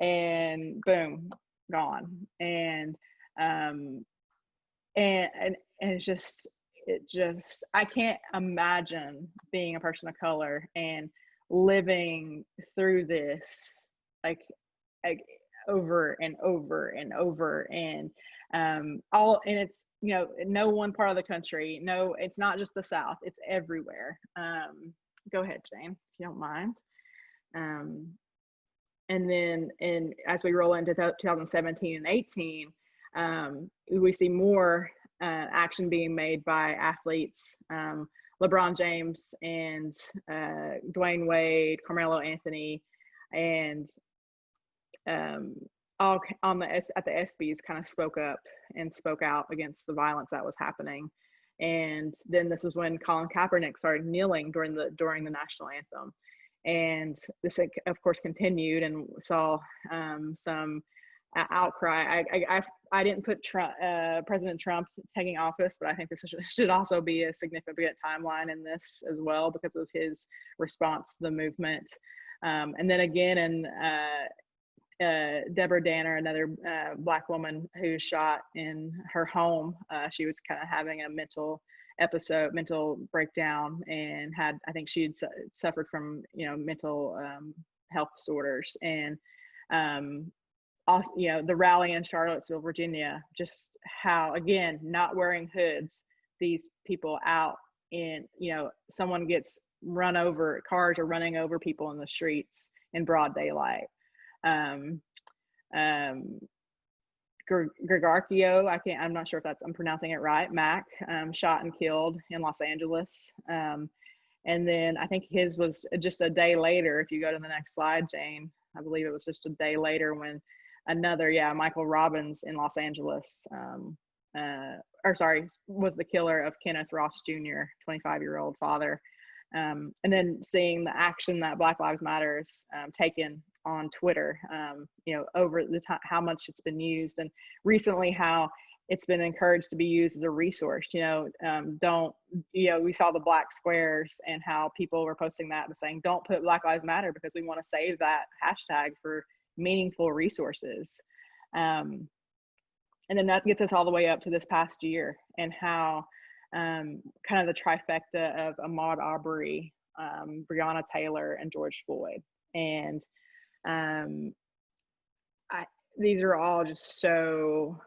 And boom, gone. And it's just, I can't imagine being a person of color and living through this like over and over and over, and it's, no one part of the country, no, it's not just the South, it's everywhere. Go ahead, Jane, if you don't mind. And then as we roll into 2017 and 18, we see more action being made by athletes. LeBron James and Dwayne Wade, Carmelo Anthony, and all at the ESPYs kind of spoke up and spoke out against the violence that was happening. And then this is when Colin Kaepernick started kneeling during the national anthem. And this, of course, continued, and saw some outcry. I didn't put President Trump taking office, but I think this should also be a significant timeline in this as well, because of his response to the movement. And then again, in Deborah Danner, another Black woman who was shot in her home. She was kind of having a mental breakdown, and I think she had suffered from, mental health disorders. And also, the rally in Charlottesville, Virginia, just how, again, not wearing hoods, these people out in, someone gets run over, cars are running over people in the streets in broad daylight. Gregarchio, I'm not sure if I'm pronouncing it right, Mac, shot and killed in Los Angeles. And then I think his was just a day later. If you go to the next slide, Jane, I believe it was just a day later when Michael Robbins in Los Angeles, was the killer of Kenneth Ross Jr., 25-year-old father. And then seeing the action that Black Lives Matter has taken on Twitter, over the time, how much it's been used, and recently how it's been encouraged to be used as a resource. We saw the black squares and how people were posting that and saying, don't put Black Lives Matter because we want to save that hashtag for meaningful resources. And then that gets us all the way up to this past year, and how kind of the trifecta of Ahmaud Arbery, Breonna Taylor, and George Floyd. And these are all just so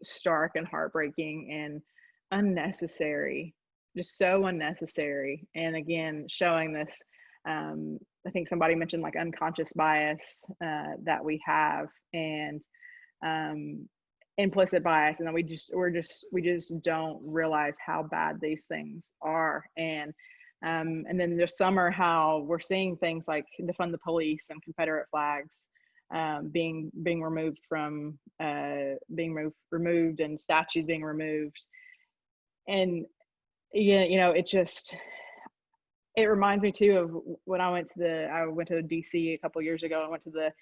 stark and heartbreaking and unnecessary, just so unnecessary. And again, showing this, I think somebody mentioned like unconscious bias that we have, and implicit bias, and then we just don't realize how bad these things are. And then this summer, how we're seeing things like defund the police and Confederate flags being removed from removed, and statues being removed. And it reminds me too of when I went to DC a couple of years ago. I went to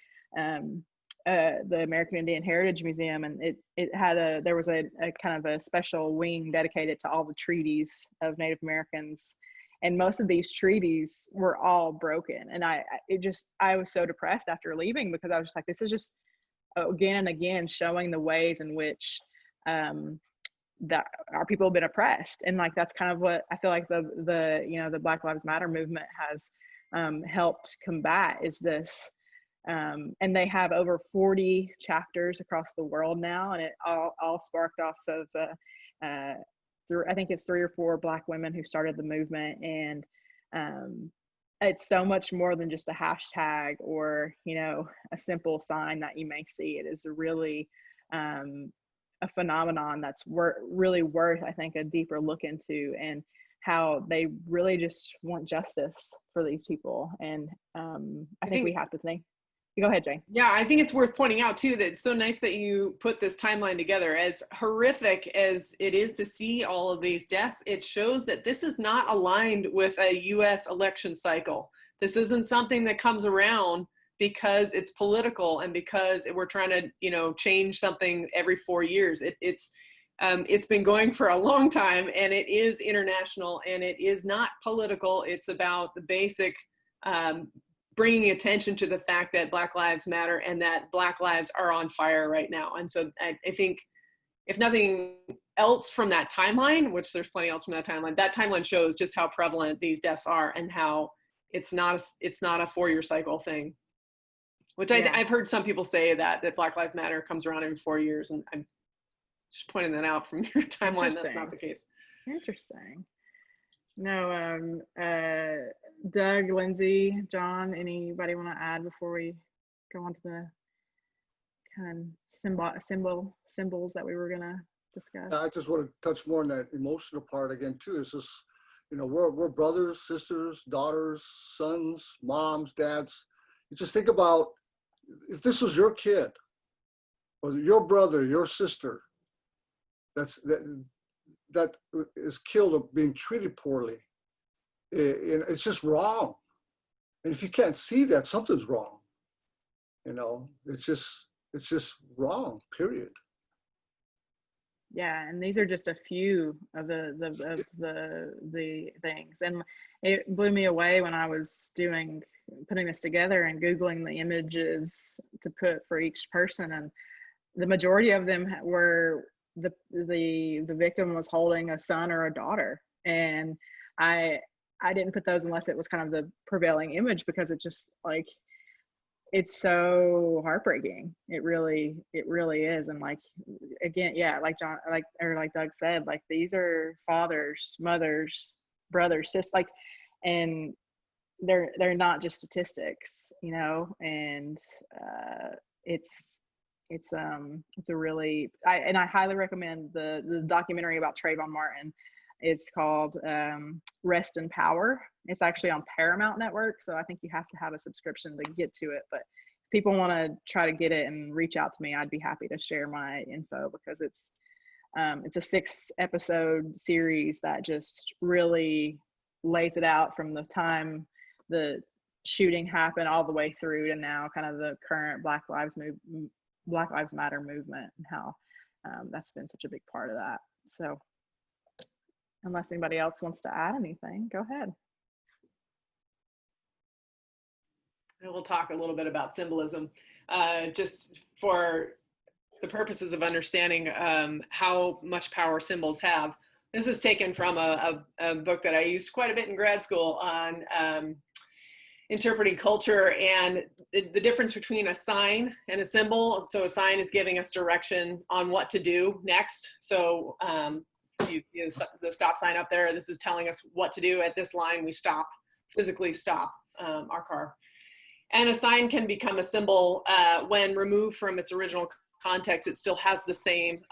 the American Indian Heritage Museum, and there was a kind of a special wing dedicated to all the treaties of Native Americans, and most of these treaties were all broken. And I was so depressed after leaving, because I was just like, this is just again and again showing the ways in which that our people have been oppressed. And like, that's kind of what I feel like the Black Lives Matter movement has helped combat, is this. And they have over 40 chapters across the world now, and it all sparked off of I think it's 3 or 4 Black women who started the movement. And it's so much more than just a hashtag or a simple sign that you may see. It is really a phenomenon that's really worth, I think, a deeper look into, and how they really just want justice for these people. And I think we have to think. Go ahead, Jane. Yeah, I think it's worth pointing out too that it's so nice that you put this timeline together. As horrific as it is to see all of these deaths, it shows that this is not aligned with a US election cycle. This isn't something that comes around because it's political and because we're trying to, change something every 4 years. It's been going for a long time, and it is international, and it is not political. It's about the basic bringing attention to the fact that Black Lives matter and that Black lives are on fire right now. And so I think, if nothing else from that timeline, which there's plenty else from that timeline shows just how prevalent these deaths are, and how it's not a 4-year cycle thing. Which I've heard some people say that Black Lives Matter comes around every 4 years, and I'm just pointing that out from your timeline. That's not the case. Interesting. No, Doug, Lindsay, John, anybody want to add before we go on to the kind of symbols that we were going to discuss? I just want to touch more on that emotional part again too. It's just, we're brothers, sisters, daughters, sons, moms, dads. You just think about if this was your kid or your brother, your sister, that is killed or being treated poorly. It's just wrong. And if you can't see that, something's wrong. It's just wrong, period. Yeah, and these are just a few of the things. And it blew me away when I was putting this together and Googling the images to put for each person, and the majority of them were the victim was holding a son or a daughter. And I didn't put those unless it was kind of the prevailing image, because it just like, it's so heartbreaking. It really is. And like, again, yeah, like John, like Doug said, like, these are fathers, mothers, brothers, just like, and they're not just statistics, and it's a really, I highly recommend the documentary about Trayvon Martin. It's called Rest in Power. It's actually on Paramount Network, so I think you have to have a subscription to get to it. But people want to try to get it and reach out to me, I'd be happy to share my info, because it's a 6-episode series that just really lays it out from the time the shooting happened all the way through to now, kind of the current Black Lives Matter movement, and how that's been such a big part of that. So unless anybody else wants to add anything, go ahead. And we'll talk a little bit about symbolism, just for the purposes of understanding how much power symbols have. This is taken from a book that I used quite a bit in grad school on interpreting culture and the difference between a sign and a symbol. So a sign is giving us direction on what to do next. So the stop sign up there, this is telling us what to do. At this line, we stop, physically stop our car. And a sign can become a symbol when removed from its original context. It still has the same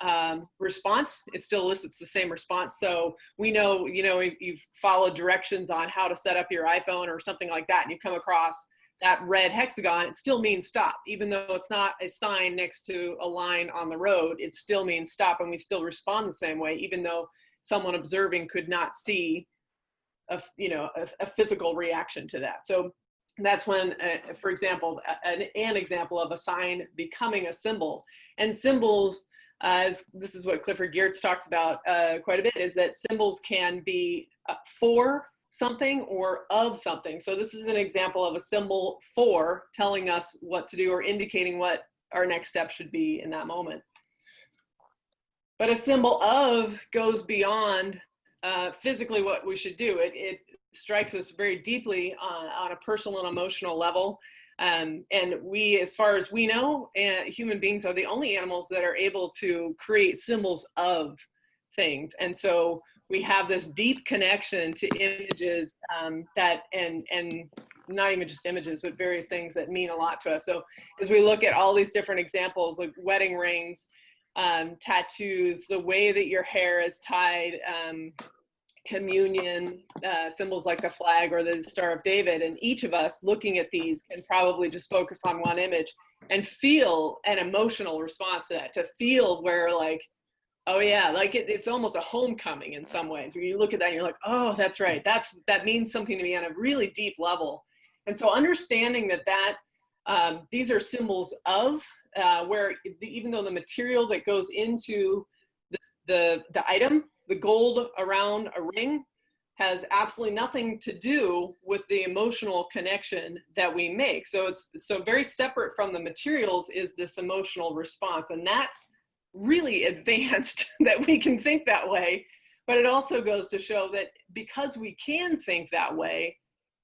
response. It still elicits the same response. So we know, you've followed directions on how to set up your iPhone or something like that, and you come across that red hexagon, it still means stop. Even though it's not a sign next to a line on the road, it still means stop, and we still respond the same way, even though someone observing could not see a physical reaction to that. So that's when, for example, an example of a sign becoming a symbol. And symbols, this is what Clifford Geertz talks about quite a bit, is that symbols can be for something or of something. So this is an example of a symbol for telling us what to do or indicating what our next step should be in that moment. But a symbol of goes beyond physically what we should do. It strikes us very deeply on a personal and emotional level. And we, as far as we know, human beings are the only animals that are able to create symbols of things. And so we have this deep connection to images that, and not even just images, but various things that mean a lot to us. So as we look at all these different examples, like wedding rings, tattoos, the way that your hair is tied, communion, symbols like the flag or the Star of David, and each of us looking at these can probably just focus on one image and feel an emotional response to that, to feel where like, oh yeah, like it's almost a homecoming in some ways, where you look at that and you're like, oh, that's right, that means something to me on a really deep level. And so understanding that these are symbols of, where even though the material that goes into the item, the gold around a ring, has absolutely nothing to do with the emotional connection that we make. So it's very separate from the materials is this emotional response. And that's really advanced that we can think that way. But it also goes to show that because we can think that way,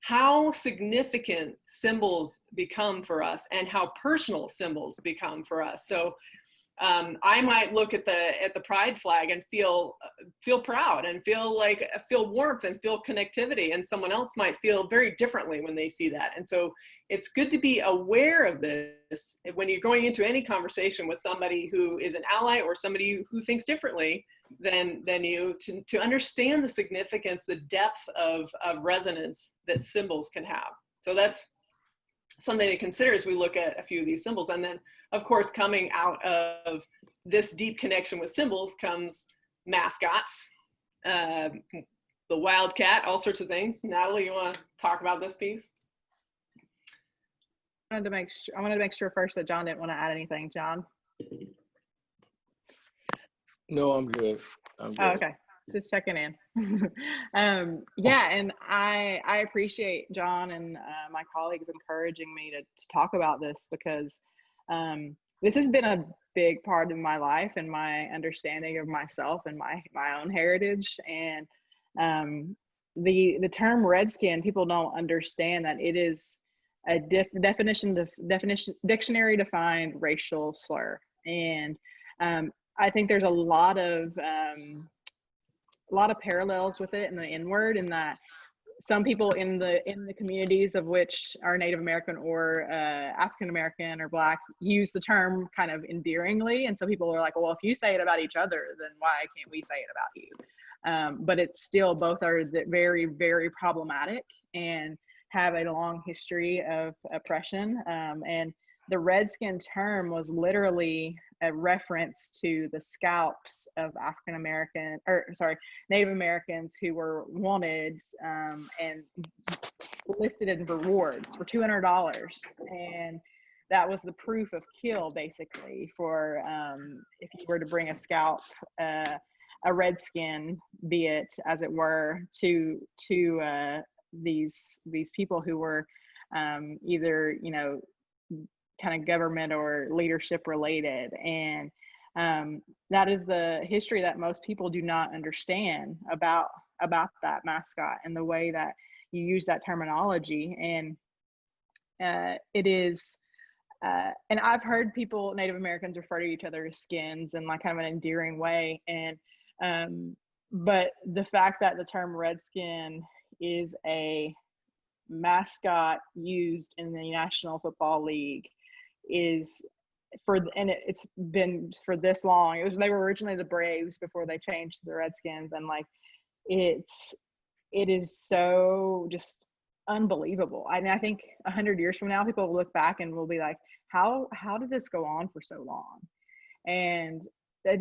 how significant symbols become for us and how personal symbols become for us. So I might look at the pride flag and feel proud and feel warmth and feel connectivity, and someone else might feel very differently when they see that. And so it's good to be aware of this when you're going into any conversation with somebody who is an ally or somebody who thinks differently than you, to understand the significance, the depth of resonance that symbols can have. So that's something to consider as we look at a few of these symbols. And then, of course, coming out of this deep connection with symbols comes mascots, the wildcat, all sorts of things. Natalie, you want to talk about this piece? I wanted to make sure first that John didn't want to add anything. John? No, I'm good. I'm good. Oh, okay. Just checking in. Yeah, and I appreciate John and my colleagues encouraging me to talk about this, because this has been a big part of my life and my understanding of myself and my own heritage. And the term redskin, people don't understand that it is a dictionary defined racial slur. And I think there's a lot of parallels with it in the N-word, in that some people in the communities of which are Native American or African American or Black use the term kind of endearingly, and so people are like, well, if you say it about each other, then why can't we say it about you? But it's still, both are very, very problematic and have a long history of oppression. And the Redskin term was literally a reference to the scalps of Native Americans who were wanted and listed as rewards for $200. And that was the proof of kill, basically, for if you were to bring a scalp, a Redskin, be it as it were, to these people who were either, you know, kind of government or leadership related. And that is the history that most people do not understand about that mascot and the way that you use that terminology. And it is and I've heard people, Native Americans, refer to each other as skins in like kind of an endearing way. And but the fact that the term Redskin is a mascot used in the National Football League it's been for this long. They were originally the Braves before they changed to the Redskins, and like it is so just unbelievable. I think 100 years from now, people will look back and will be like, how did this go on for so long? And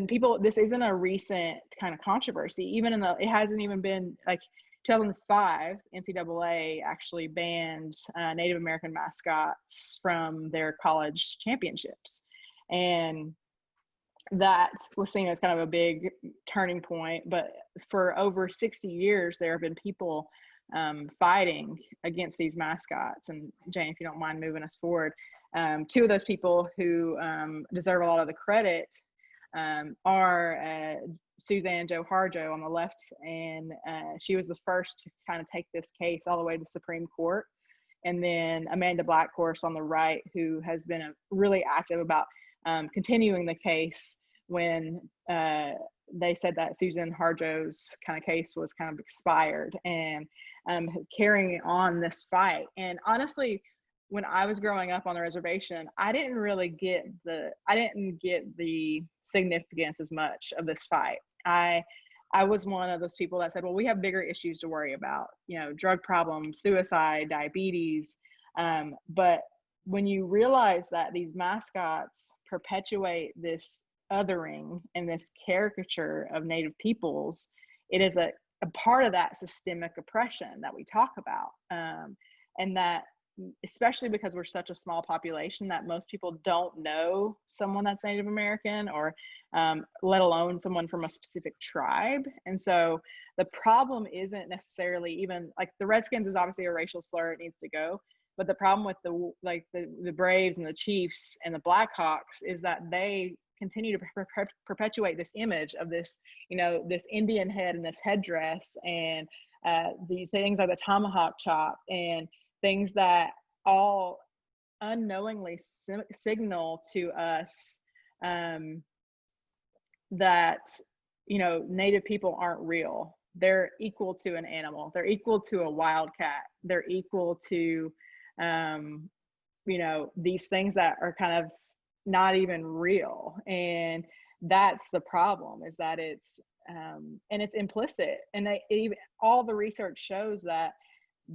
people, this isn't a recent kind of controversy. Even it hasn't even been like 2005, NCAA actually banned Native American mascots from their college championships. And that was seen as kind of a big turning point. But for over 60 years, there have been people fighting against these mascots. And Jane, if you don't mind moving us forward, two of those people who deserve a lot of the credit are Suzanne Joe Harjo on the left, and she was the first to kind of take this case all the way to the Supreme Court. And then Amanda Blackhorse on the right, who has been really active about continuing the case when they said that Susan Harjo's kind of case was kind of expired, and carrying on this fight. And honestly, when I was growing up on the reservation, I didn't get the significance as much of this fight. I was one of those people that said, well, we have bigger issues to worry about, you know, drug problems, suicide, diabetes. But when you realize that these mascots perpetuate this othering and this caricature of Native peoples, it is a part of that systemic oppression that we talk about. And that, especially because we're such a small population, that most people don't know someone that's Native American, or let alone someone from a specific tribe. And so the problem isn't necessarily even like the Redskins is obviously a racial slur, it needs to go. But the problem with the Braves and the Chiefs and the Blackhawks is that they continue to perpetuate this image of this, you know, this Indian head and this headdress, and the things like the tomahawk chop, and things that all unknowingly signal to us that, you know, Native people aren't real. They're equal to an animal. They're equal to a wildcat. They're equal to, you know, these things that are kind of not even real. And that's the problem, is that it's, and it's implicit. And all the research shows that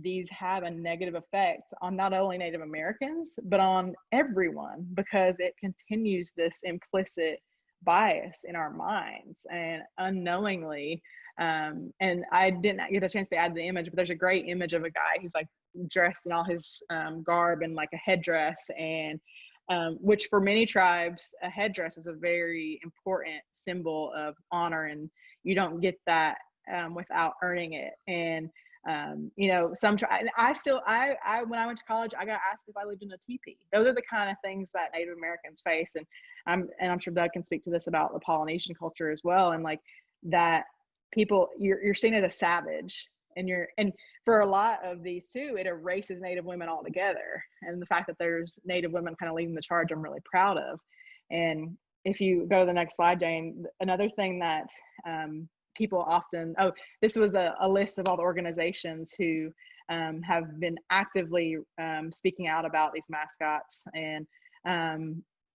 these have a negative effect on not only Native Americans, but on everyone, because it continues this implicit bias in our minds and unknowingly. And I didn't get a chance to add the image, but there's a great image of a guy who's like dressed in all his garb and like a headdress, and which for many tribes, a headdress is a very important symbol of honor, and you don't get that without earning it. And you know, when I went to college, I got asked if I lived in a teepee. Those are the kind of things that Native Americans face. And I'm sure Doug can speak to this about the Polynesian culture as well. And like that people, you're seen as a savage, and for a lot of these too, it erases Native women altogether. And the fact that there's Native women kind of leading the charge, I'm really proud of. And if you go to the next slide, Jane, another thing that, people often, this was a list of all the organizations who have been actively speaking out about these mascots. And,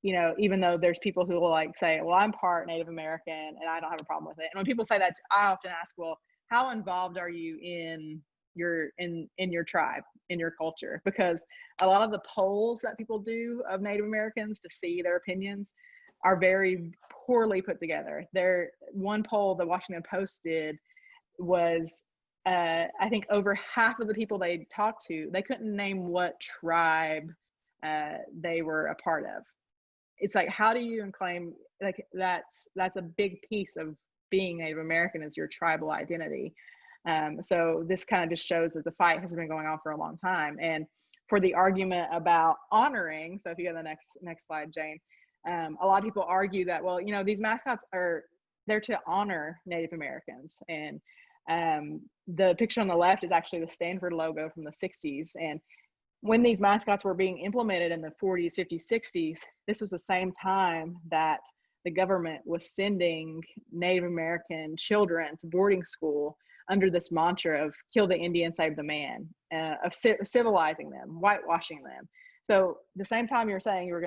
you know, even though there's people who will like say, well, I'm part Native American and I don't have a problem with it. And when people say that, I often ask, well, how involved are you in you're in your tribe, in your culture, because a lot of the polls that people do of Native Americans to see their opinions are very poorly put together. One poll the Washington Post did was, I think over half of the people they talked to, they couldn't name what tribe they were a part of. It's like, how do you claim, like, that's a big piece of being Native American, is your tribal identity. So this kind of just shows that the fight has been going on for a long time. And for the argument about honoring, so if you go to the next slide, Jane, a lot of people argue that, well, you know, these mascots are there to honor Native Americans. And the picture on the left is actually the Stanford logo from the 60s. And when these mascots were being implemented in the 40s, 50s, 60s, this was the same time that the government was sending Native American children to boarding school under this mantra of kill the Indian, save the man, of civilizing them, whitewashing them. So the same time you're saying we're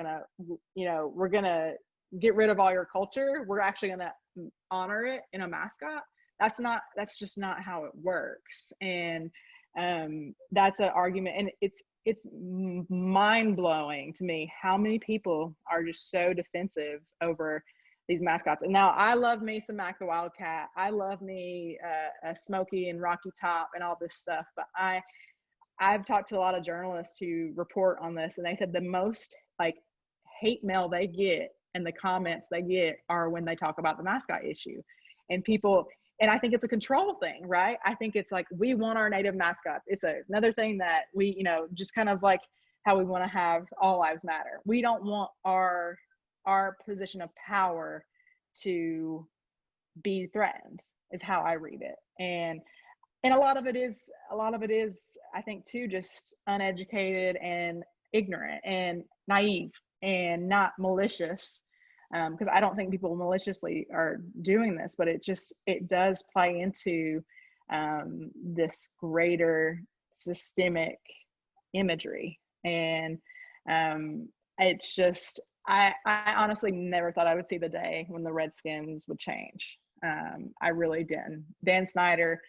gonna get rid of all your culture, we're actually gonna honor it in a mascot. That's just not how it works. And that's an argument, and it's mind-blowing to me how many people are just so defensive over these mascots. And now I love me some Mac the Wildcat. I love me Smokey and Rocky Top and all this stuff. But I've talked to a lot of journalists who report on this, and they said the most like hate mail they get and the comments they get are when they talk about the mascot issue. And people, and I think it's a control thing, right? I think it's like, we want our Native mascots. It's another thing that we, you know, just kind of like how we want to have all lives matter. We don't want our position of power to be threatened, is how I read it. And a lot of it is, I think too, just uneducated and ignorant and naive and not malicious. Because I don't think people maliciously are doing this, but it does play into this greater systemic imagery. And it's just, I honestly never thought I would see the day when the Redskins would change. I really didn't. Dan Snyder,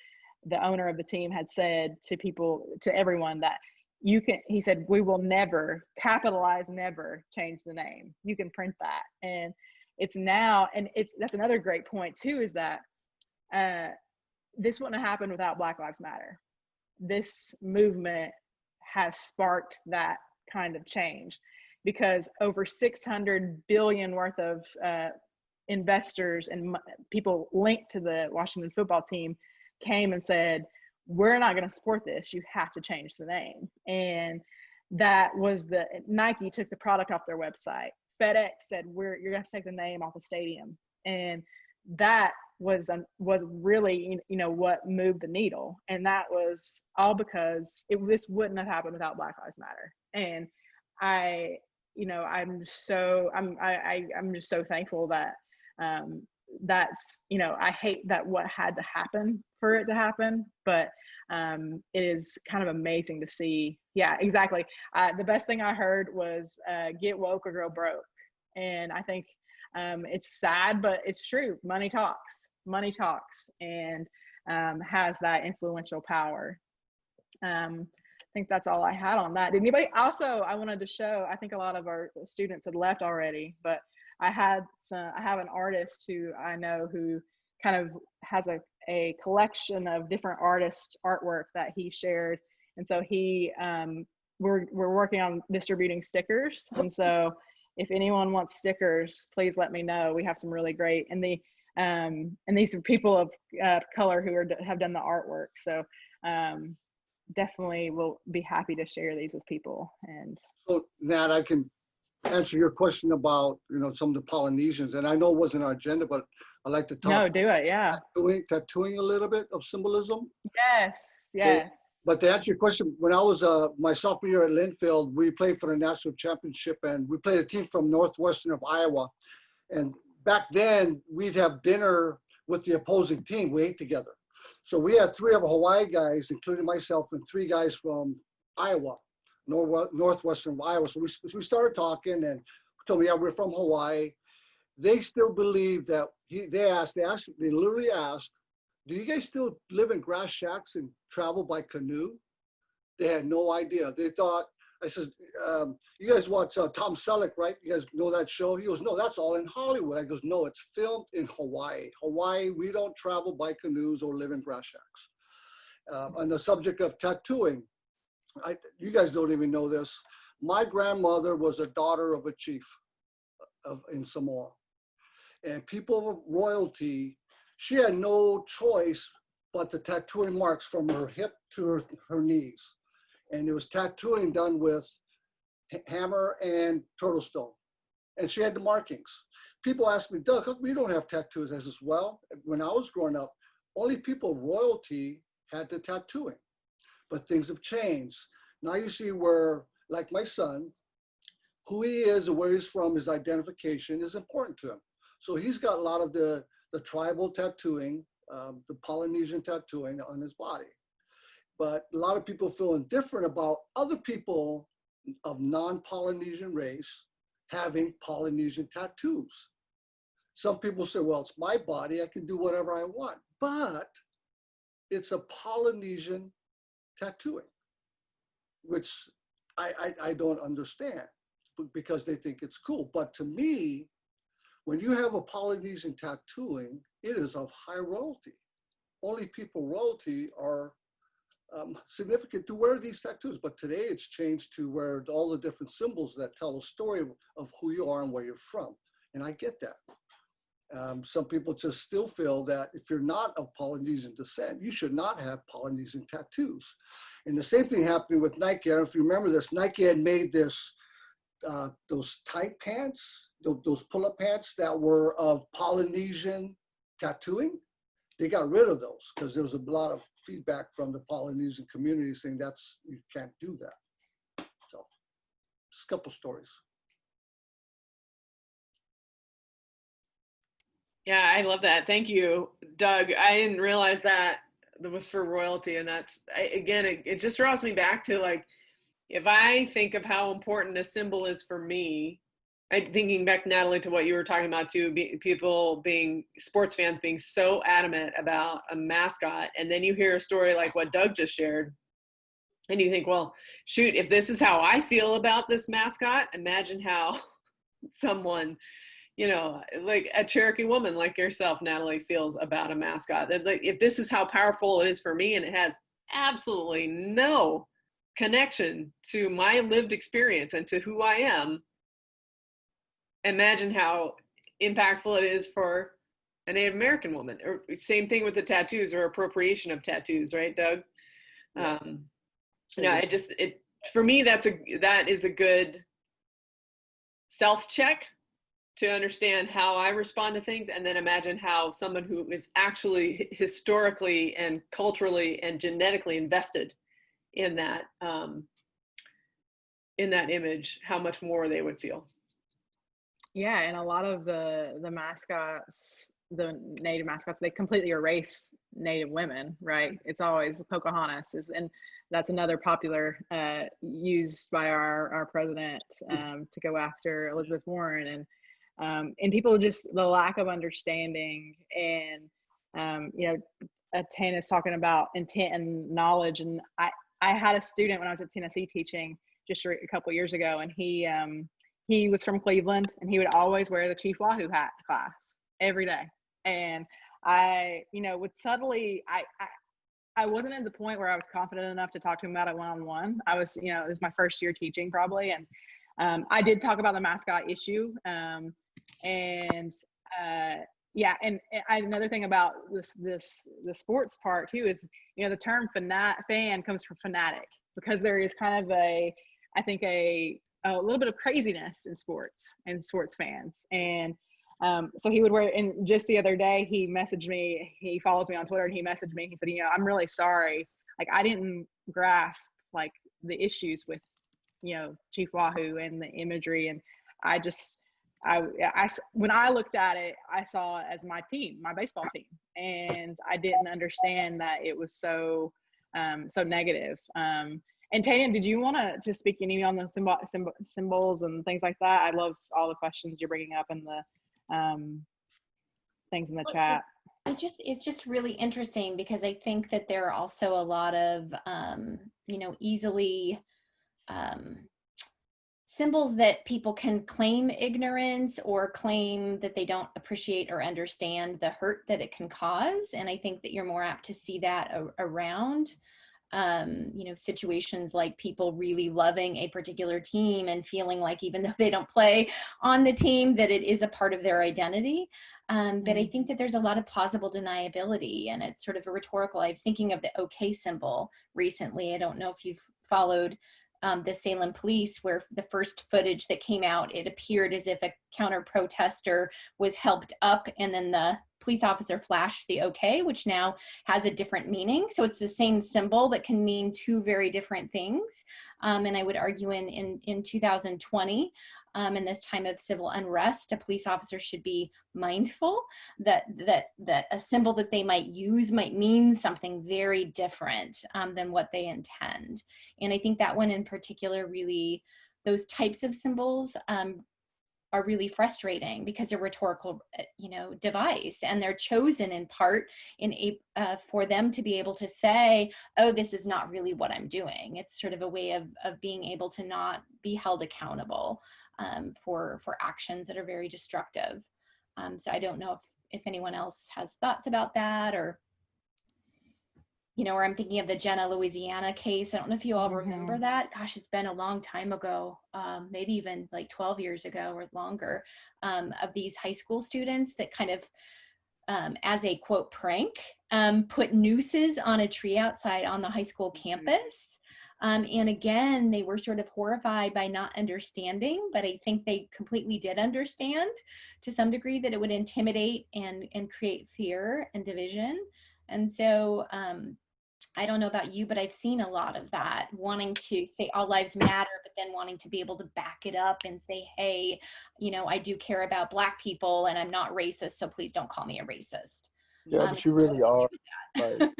the owner of the team, had said to everyone that he said, we will never, capitalize never, change the name. You can print that. And it's now, and that's another great point too, is that this wouldn't have happened without Black Lives Matter. This movement has sparked that kind of change, because over 600 billion worth of investors and people linked to the Washington football team came and said, we're not going to support this. You have to change the name. And that was Nike took the product off their website. FedEx said, you're going to have to take the name off the stadium. And that was really, you know, what moved the needle. And that was all because this wouldn't have happened without Black Lives Matter. And I'm just so thankful that that's, you know, I hate that what had to happen for it to happen, but it is kind of amazing to see. Yeah, exactly. The best thing I heard was get woke or go broke. And I think it's sad, but it's true. Money talks, and has that influential power. I think that's all I had on that. Did anybody also, I wanted to show, I think a lot of our students had left already, but I have an artist who I know who kind of has a collection of different artists' artwork that he shared. And so we're working on distributing stickers. And so if anyone wants stickers, please let me know. We have some really great, and these are people of color who have done the artwork. So definitely will be happy to share these with people. And so Nat, I can answer your question about, you know, some of the Polynesians, and I know it wasn't our agenda, but I like to talk. No, do it, yeah. Tattooing a little bit of symbolism. Yes. But to answer your question, when I was my sophomore year at Linfield, we played for the national championship, and we played a team from northwestern of Iowa. And back then, we'd have dinner with the opposing team. We ate together. So we had 3 of Hawaii guys, including myself, and 3 guys from Iowa, northwestern of Iowa. So we started talking, and told me, yeah, we're from Hawaii. They still believe that they literally asked, do you guys still live in grass shacks and travel by canoe? They had no idea. They thought, I said, you guys watch Tom Selleck, right? You guys know that show? He goes, no, that's all in Hollywood. I goes, no, it's filmed in Hawaii. Hawaii, we don't travel by canoes or live in grass shacks. On the subject of tattooing, you guys don't even know this. My grandmother was a daughter of a chief in Samoa. And people of royalty, she had no choice but the tattooing marks from her hip to her knees. And it was tattooing done with hammer and turtle stone. And she had the markings. People ask me, Doug, how come we don't have tattoos? I says, well, when I was growing up, only people of royalty had the tattooing. But things have changed. Now you see where, like my son, who he is and where he's from, his identification is important to him. So he's got a lot of the tribal tattooing, the Polynesian tattooing on his body. But a lot of people feel indifferent about other people of non-Polynesian race having Polynesian tattoos. Some people say, well, it's my body, I can do whatever I want. But it's a Polynesian tattooing, which I don't understand because they think it's cool. But to me, when you have a Polynesian tattooing, it is of high royalty. Only people royalty are significant to wear these tattoos. But today it's changed to where all the different symbols that tell a story of who you are and where you're from. And I get that. Some people just still feel that if you're not of Polynesian descent, you should not have Polynesian tattoos. And the same thing happened with Nike. I don't know if you remember this. Nike had made this, those tight pants, those pull-up pants that were of Polynesian tattooing. They got rid of those because there was a lot of feedback from the Polynesian community saying you can't do that. So just a couple stories. Yeah, I love that. Thank you, Doug. I didn't realize that was for royalty. And that's, again, it just draws me back to, like, if I think of how important a symbol is for me, thinking back, Natalie, to what you were talking about too, people being sports fans being so adamant about a mascot. And then you hear a story like what Doug just shared. And you think, well, shoot, if this is how I feel about this mascot, imagine how someone, you know, like a Cherokee woman like yourself, Natalie, feels about a mascot. That, like, if this is how powerful it is for me and it has absolutely no connection to my lived experience and to who I am, imagine how impactful it is for a Native American woman. Or same thing with the tattoos or appropriation of tattoos, right, Doug? Yeah. For me, that is a good self-check to understand how I respond to things, and then imagine how someone who is actually historically and culturally and genetically invested in that image, how much more they would feel. Yeah, and a lot of the mascots, the Native mascots, they completely erase Native women, right? It's always Pocahontas, and that's another popular used by our president to go after Elizabeth Warren, and people just, the lack of understanding, and Tana's talking about intent and knowledge, and I had a student when I was at Tennessee teaching just a couple years ago, and he was from Cleveland, and he would always wear the Chief Wahoo hat to class every day. And I, would subtly, I wasn't at the point where I was confident enough to talk to him about it one-on-one. I was, it was my first year teaching probably. And I did talk about the mascot issue. And another thing about the sports part too is, the term fan comes from fanatic, because there is kind of a little bit of craziness in sports and sports fans. And so he would wear, and just the other day he messaged me, he follows me on Twitter, and he messaged me, he said, I'm really sorry. Like, I didn't grasp like the issues with, Chief Wahoo and the imagery. And when I looked at it, I saw it as my team, my baseball team. And I didn't understand that it was so negative. And Tanya, did you want to speak any on the symbols and things like that? I love all the questions you're bringing up and the things in the chat. it's just really interesting because I think that there are also a lot of, easily symbols that people can claim ignorance or claim that they don't appreciate or understand the hurt that it can cause. And I think that you're more apt to see that around situations like people really loving a particular team and feeling like even though they don't play on the team, that it is a part of their identity. But I think that there's a lot of plausible deniability, and it's sort of a rhetorical. I was thinking of the OK symbol recently. I don't know if you've followed the Salem police, where the first footage that came out, it appeared as if a counter protester was helped up and then the police officer flashed the OK, which now has a different meaning. So it's the same symbol that can mean two very different things. And I would argue in 2020, in this time of civil unrest, a police officer should be mindful that a symbol that they might use might mean something very different than what they intend. And I think that one in particular, really, those types of symbols are really frustrating because they're rhetorical, device, and they're chosen in part for them to be able to say, oh, this is not really what I'm doing. It's sort of a way of being able to not be held accountable for actions that are very destructive. So I don't know if anyone else has thoughts about that, or or I'm thinking of the Jenna, Louisiana case. I don't know if you all remember that. Gosh, it's been a long time ago, maybe even like 12 years ago or longer, of these high school students that kind of, as a quote prank, put nooses on a tree outside on the high school campus. And again, they were sort of horrified by not understanding, but I think they completely did understand to some degree that it would intimidate and create fear and division. And so I don't know about you, but I've seen a lot of that, wanting to say all lives matter, but then wanting to be able to back it up and say, hey, I do care about Black people and I'm not racist, so please don't call me a racist. Yeah, but you really are. Like,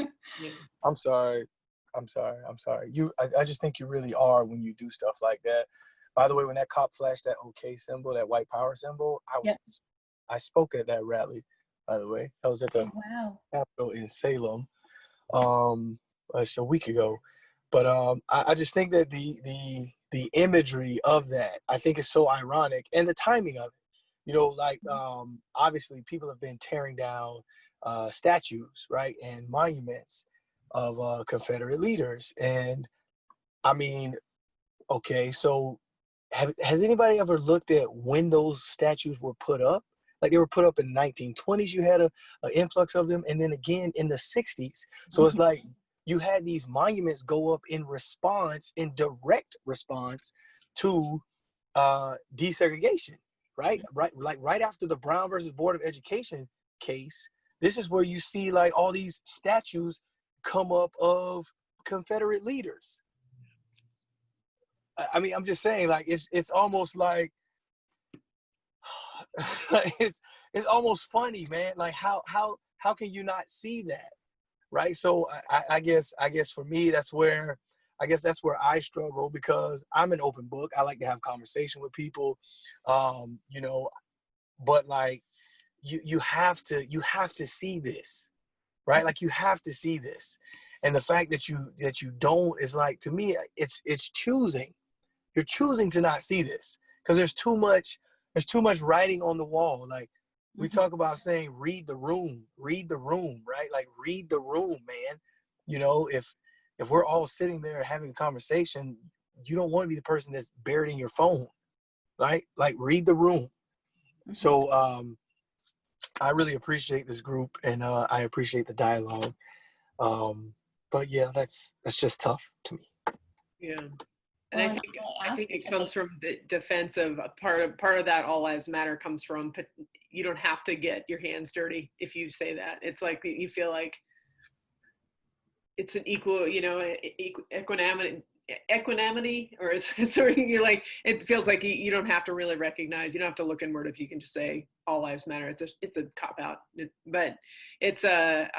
Yeah. I'm sorry. I just think you really are when you do stuff like that. By the way, when that cop flashed that OK symbol, that white power symbol, I spoke at that rally, by the way. I was at the Capitol in Salem just a week ago. But I just think that the imagery of that, I think, is so ironic, and the timing of it. Obviously people have been tearing down statues, right, and monuments of Confederate leaders. And I mean, okay, so has anybody ever looked at when those statues were put up? Like, they were put up in the 1920s, you had an influx of them, and then again in the 60s. So it's like you had these monuments go up in direct response to desegregation, right? Right after the Brown versus Board of Education case, this is where you see like all these statues come up of Confederate leaders. I mean, I'm just saying, like, it's almost like it's almost funny, man. Like, how can you not see that, right? So I guess for me, that's where I struggle, because I'm an open book. I like to have conversation with people, but like you have to see this, right? Like, you have to see this. And the fact that you don't is, like, to me, it's choosing. You're choosing to not see this because there's too much writing on the wall. Like, we talk about saying, read the room, right? Like, read the room, man. If we're all sitting there having a conversation, you don't want to be the person that's buried in your phone, right? Like, read the room. So I really appreciate this group, and I appreciate the dialogue. But yeah, that's just tough to me. Yeah. And I think it comes from the defense of part of that all lives matter comes from, you don't have to get your hands dirty if you say that. It's like you feel like it's an equal, equanimity, or it's sort of, you're like, it feels like you don't have to really recognize, you don't have to look inward if you can just say all lives matter. It's a cop out, but it's I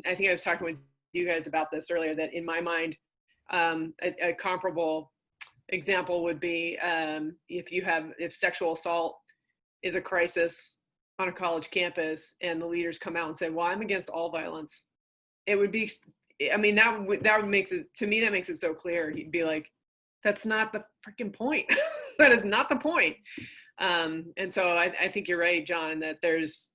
think I was talking with you guys about this earlier, that in my mind, a comparable example would be if sexual assault is a crisis on a college campus and the leaders come out and say, well, I'm against all violence, it would be, I mean, that makes it, to me, that makes it so clear. He'd be like, that's not the freaking point. That is not the point. And so I think you're right, John, that there's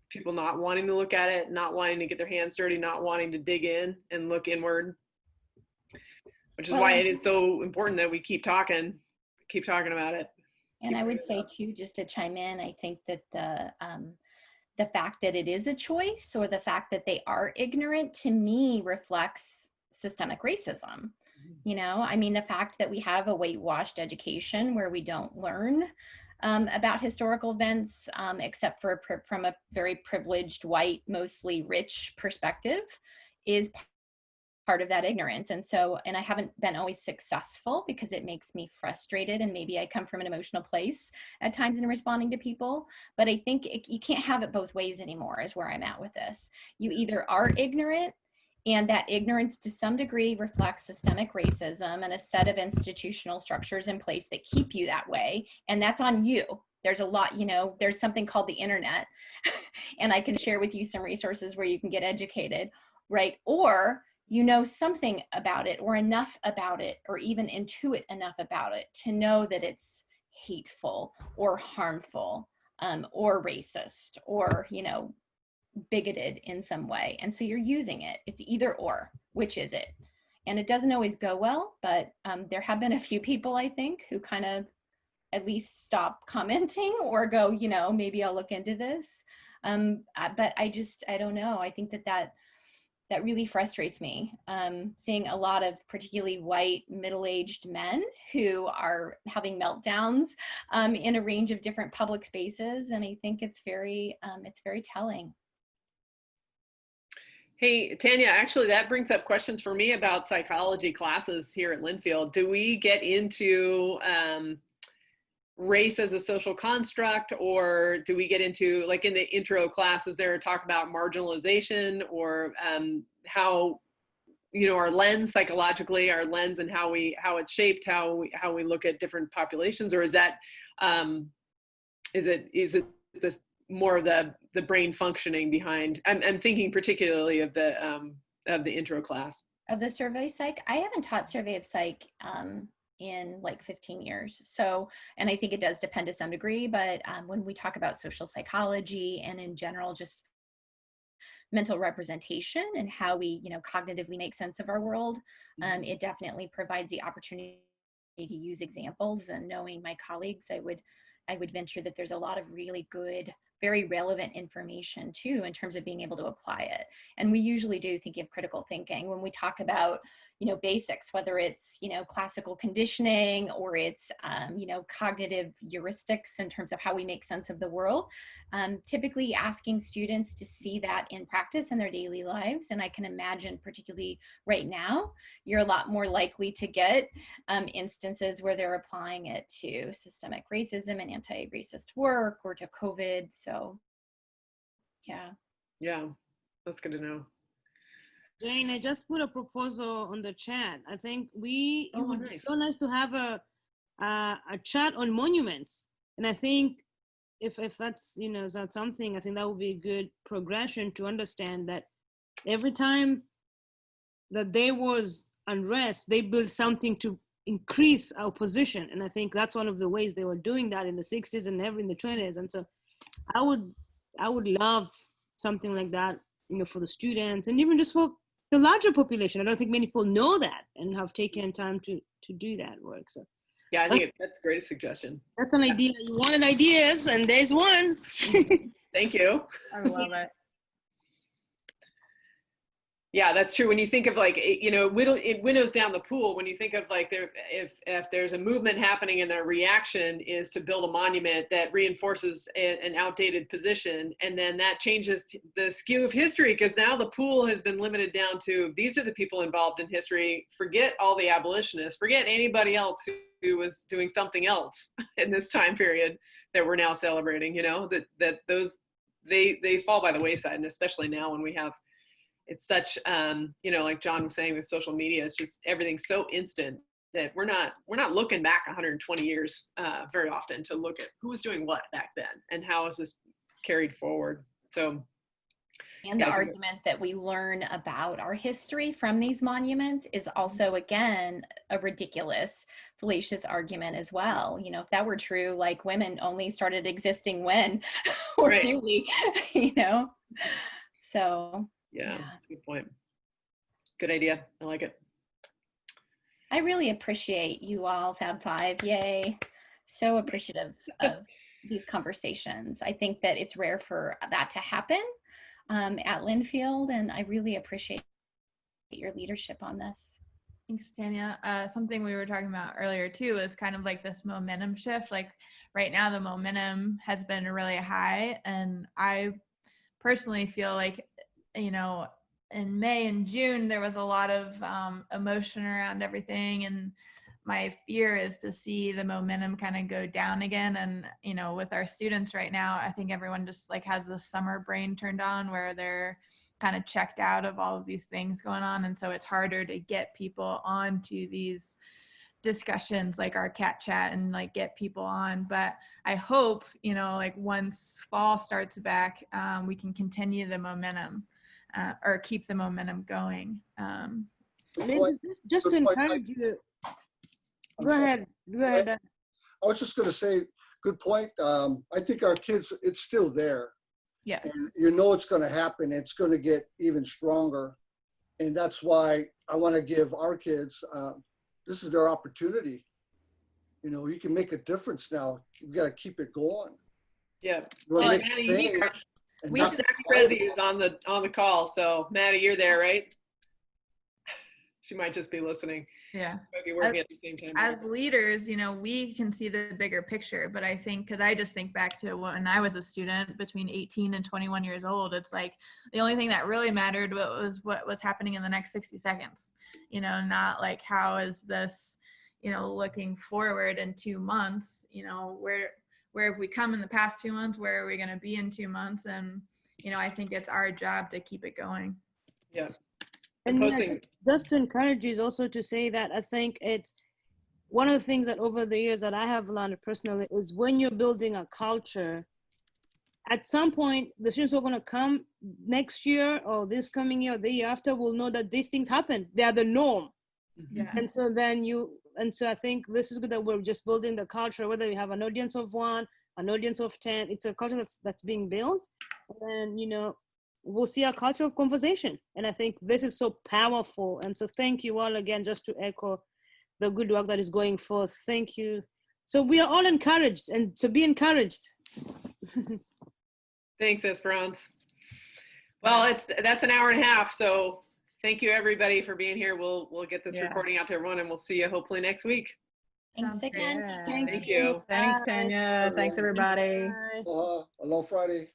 people not wanting to look at it, not wanting to get their hands dirty, not wanting to dig in and look inward, which is why it is so important that we keep talking about it. And I would say too, just to chime in, I think that the fact that it is a choice, or the fact that they are ignorant, to me reflects systemic racism. You know, I mean, the fact that we have a whitewashed education where we don't learn about historical events, except for from a very privileged, white, mostly rich perspective, is part of that ignorance. And so, and I haven't been always successful because it makes me frustrated, and maybe I come from an emotional place at times in responding to people, but I think you can't have it both ways anymore, is where I'm at with this. You either are ignorant, and that ignorance to some degree reflects systemic racism and a set of institutional structures in place that keep you that way, and that's on you. There's a lot, you know, there's something called the internet, and I can share with you some resources where you can get educated, right? Or you know something about it, or enough about it, or even intuit enough about it to know that it's hateful or harmful, or racist, or, you know, bigoted in some way. And so you're using it. It's either or. Which is it? And it doesn't always go well, but there have been a few people, I think, who kind of at least stop commenting or go, you know, maybe I'll look into this. But I don't know. I think that really frustrates me, seeing a lot of particularly white middle-aged men who are having meltdowns in a range of different public spaces. And I think it's very telling. Hey, Tanya, actually that brings up questions for me about psychology classes here at Linfield. Do we get into race as a social construct, or do we get into, like in the intro classes there, talk about marginalization, or how, you know, our lens psychologically, our lens and how it's shaped, how we look at different populations? Or is that, is it this more of the brain functioning behind? I'm thinking particularly of the intro class. Of the survey psych? I haven't taught survey of psych in like 15 years. So, and I think it does depend to some degree, but when we talk about social psychology and in general, just mental representation and how we, you know, cognitively make sense of our world, it definitely provides the opportunity to use examples. And knowing my colleagues, I would venture that there's a lot of really good, very relevant information too, in terms of being able to apply it. And we usually do think of critical thinking when we talk about, you know, basics, whether it's, you know, classical conditioning, or it's, you know, cognitive heuristics in terms of how we make sense of the world. Typically asking students to see that in practice in their daily lives. And I can imagine, particularly right now, you're a lot more likely to get instances where they're applying it to systemic racism and anti-racist work, or to COVID. So, yeah, that's good to know. Jane, I just put a proposal on the chat. I think it would be so nice to have a chat on monuments. And I think if that's, you know, that's something, I think that would be a good progression to understand that every time that there was unrest, they built something to increase our position. And I think that's one of the ways they were doing that in the 60s and in the 20s. And so I would love something like that, you know, for the students and even just for the larger population. I don't think many people know that and have taken time to do that work. So yeah, I think that's a great suggestion. That's an idea. You wanted ideas, and there's one. Thank you. I love it. Yeah, that's true. When you think of, like, you know, it winnows down the pool. When you think of, like, if there's a movement happening and their reaction is to build a monument that reinforces an outdated position, and then that changes the skew of history, because now the pool has been limited down to, these are the people involved in history. Forget all the abolitionists. Forget anybody else who was doing something else in this time period that we're now celebrating. You know, that those they fall by the wayside, and especially now when we have. It's such, you know, like John was saying with social media, it's just everything's so instant that we're not looking back 120 years very often to look at who was doing what back then and how is this carried forward. So. And the argument that we learn about our history from these monuments is also, again, a ridiculous, fallacious argument as well. You know, if that were true, like women only started existing when, or Right. do we, you know? So. Yeah, that's a good point. Good idea. I like it. I really appreciate you all, Fab Five. Yay. So appreciative of these conversations. I think that it's rare for that to happen at Linfield, and I really appreciate your leadership on this. Thanks, Tanya. Something we were talking about earlier too is kind of like this momentum shift. Like right now, the momentum has been really high, and I personally feel like, you know, in May and June, there was a lot of emotion around everything, and my fear is to see the momentum kind of go down again. And, you know, with our students right now, I think everyone just like has the summer brain turned on where they're kind of checked out of all of these things going on. And so it's harder to get people onto these discussions like our CatChat and like get people on. But I hope, you know, like once fall starts back, we can continue the momentum or keep the momentum going. Linda, just to encourage you. Go ahead. I was just going to say, good point. I think our kids, it's still there. Yeah. And you know it's going to happen. It's going to get even stronger. And that's why I want to give our kids, this is their opportunity. You know, you can make a difference now. You got to keep it going. Yeah. Well, Maddie, Zach Prezi is on the call. So Maddie, you're there, right? She might just be listening. Yeah. Might be working at the same time. As leaders, you know, we can see the bigger picture, but I think, because I just think back to when I was a student between 18 and 21 years old, it's like the only thing that really mattered was what was happening in the next 60 seconds, you know, not like how is this, you know, looking forward in 2 months, you know, where have we come in the past 2 months, where are we going to be in 2 months? And, you know, I think it's our job to keep it going. Yeah. And just to encourage you is also to say that I think it's one of the things that over the years that I have learned personally is when you're building a culture, at some point the students who are going to come next year or this coming year or the year after will know that these things happen. They are the norm. Yeah. And so I think this is good that we're just building the culture, whether we have an audience of 1, an audience of 10, it's a culture that's being built. And then, you know, we'll see a culture of conversation. And I think this is so powerful. And so thank you all again, just to echo the good work that is going forth. Thank you. So we are all encouraged, and to be encouraged. Thanks, Esperance. Well, that's an hour and a half. So thank you everybody for being here. We'll get this recording out to everyone, and we'll see you hopefully next week. Thanks again. Thank you. Thanks, Tanya. Thanks, everybody. Hello, Friday.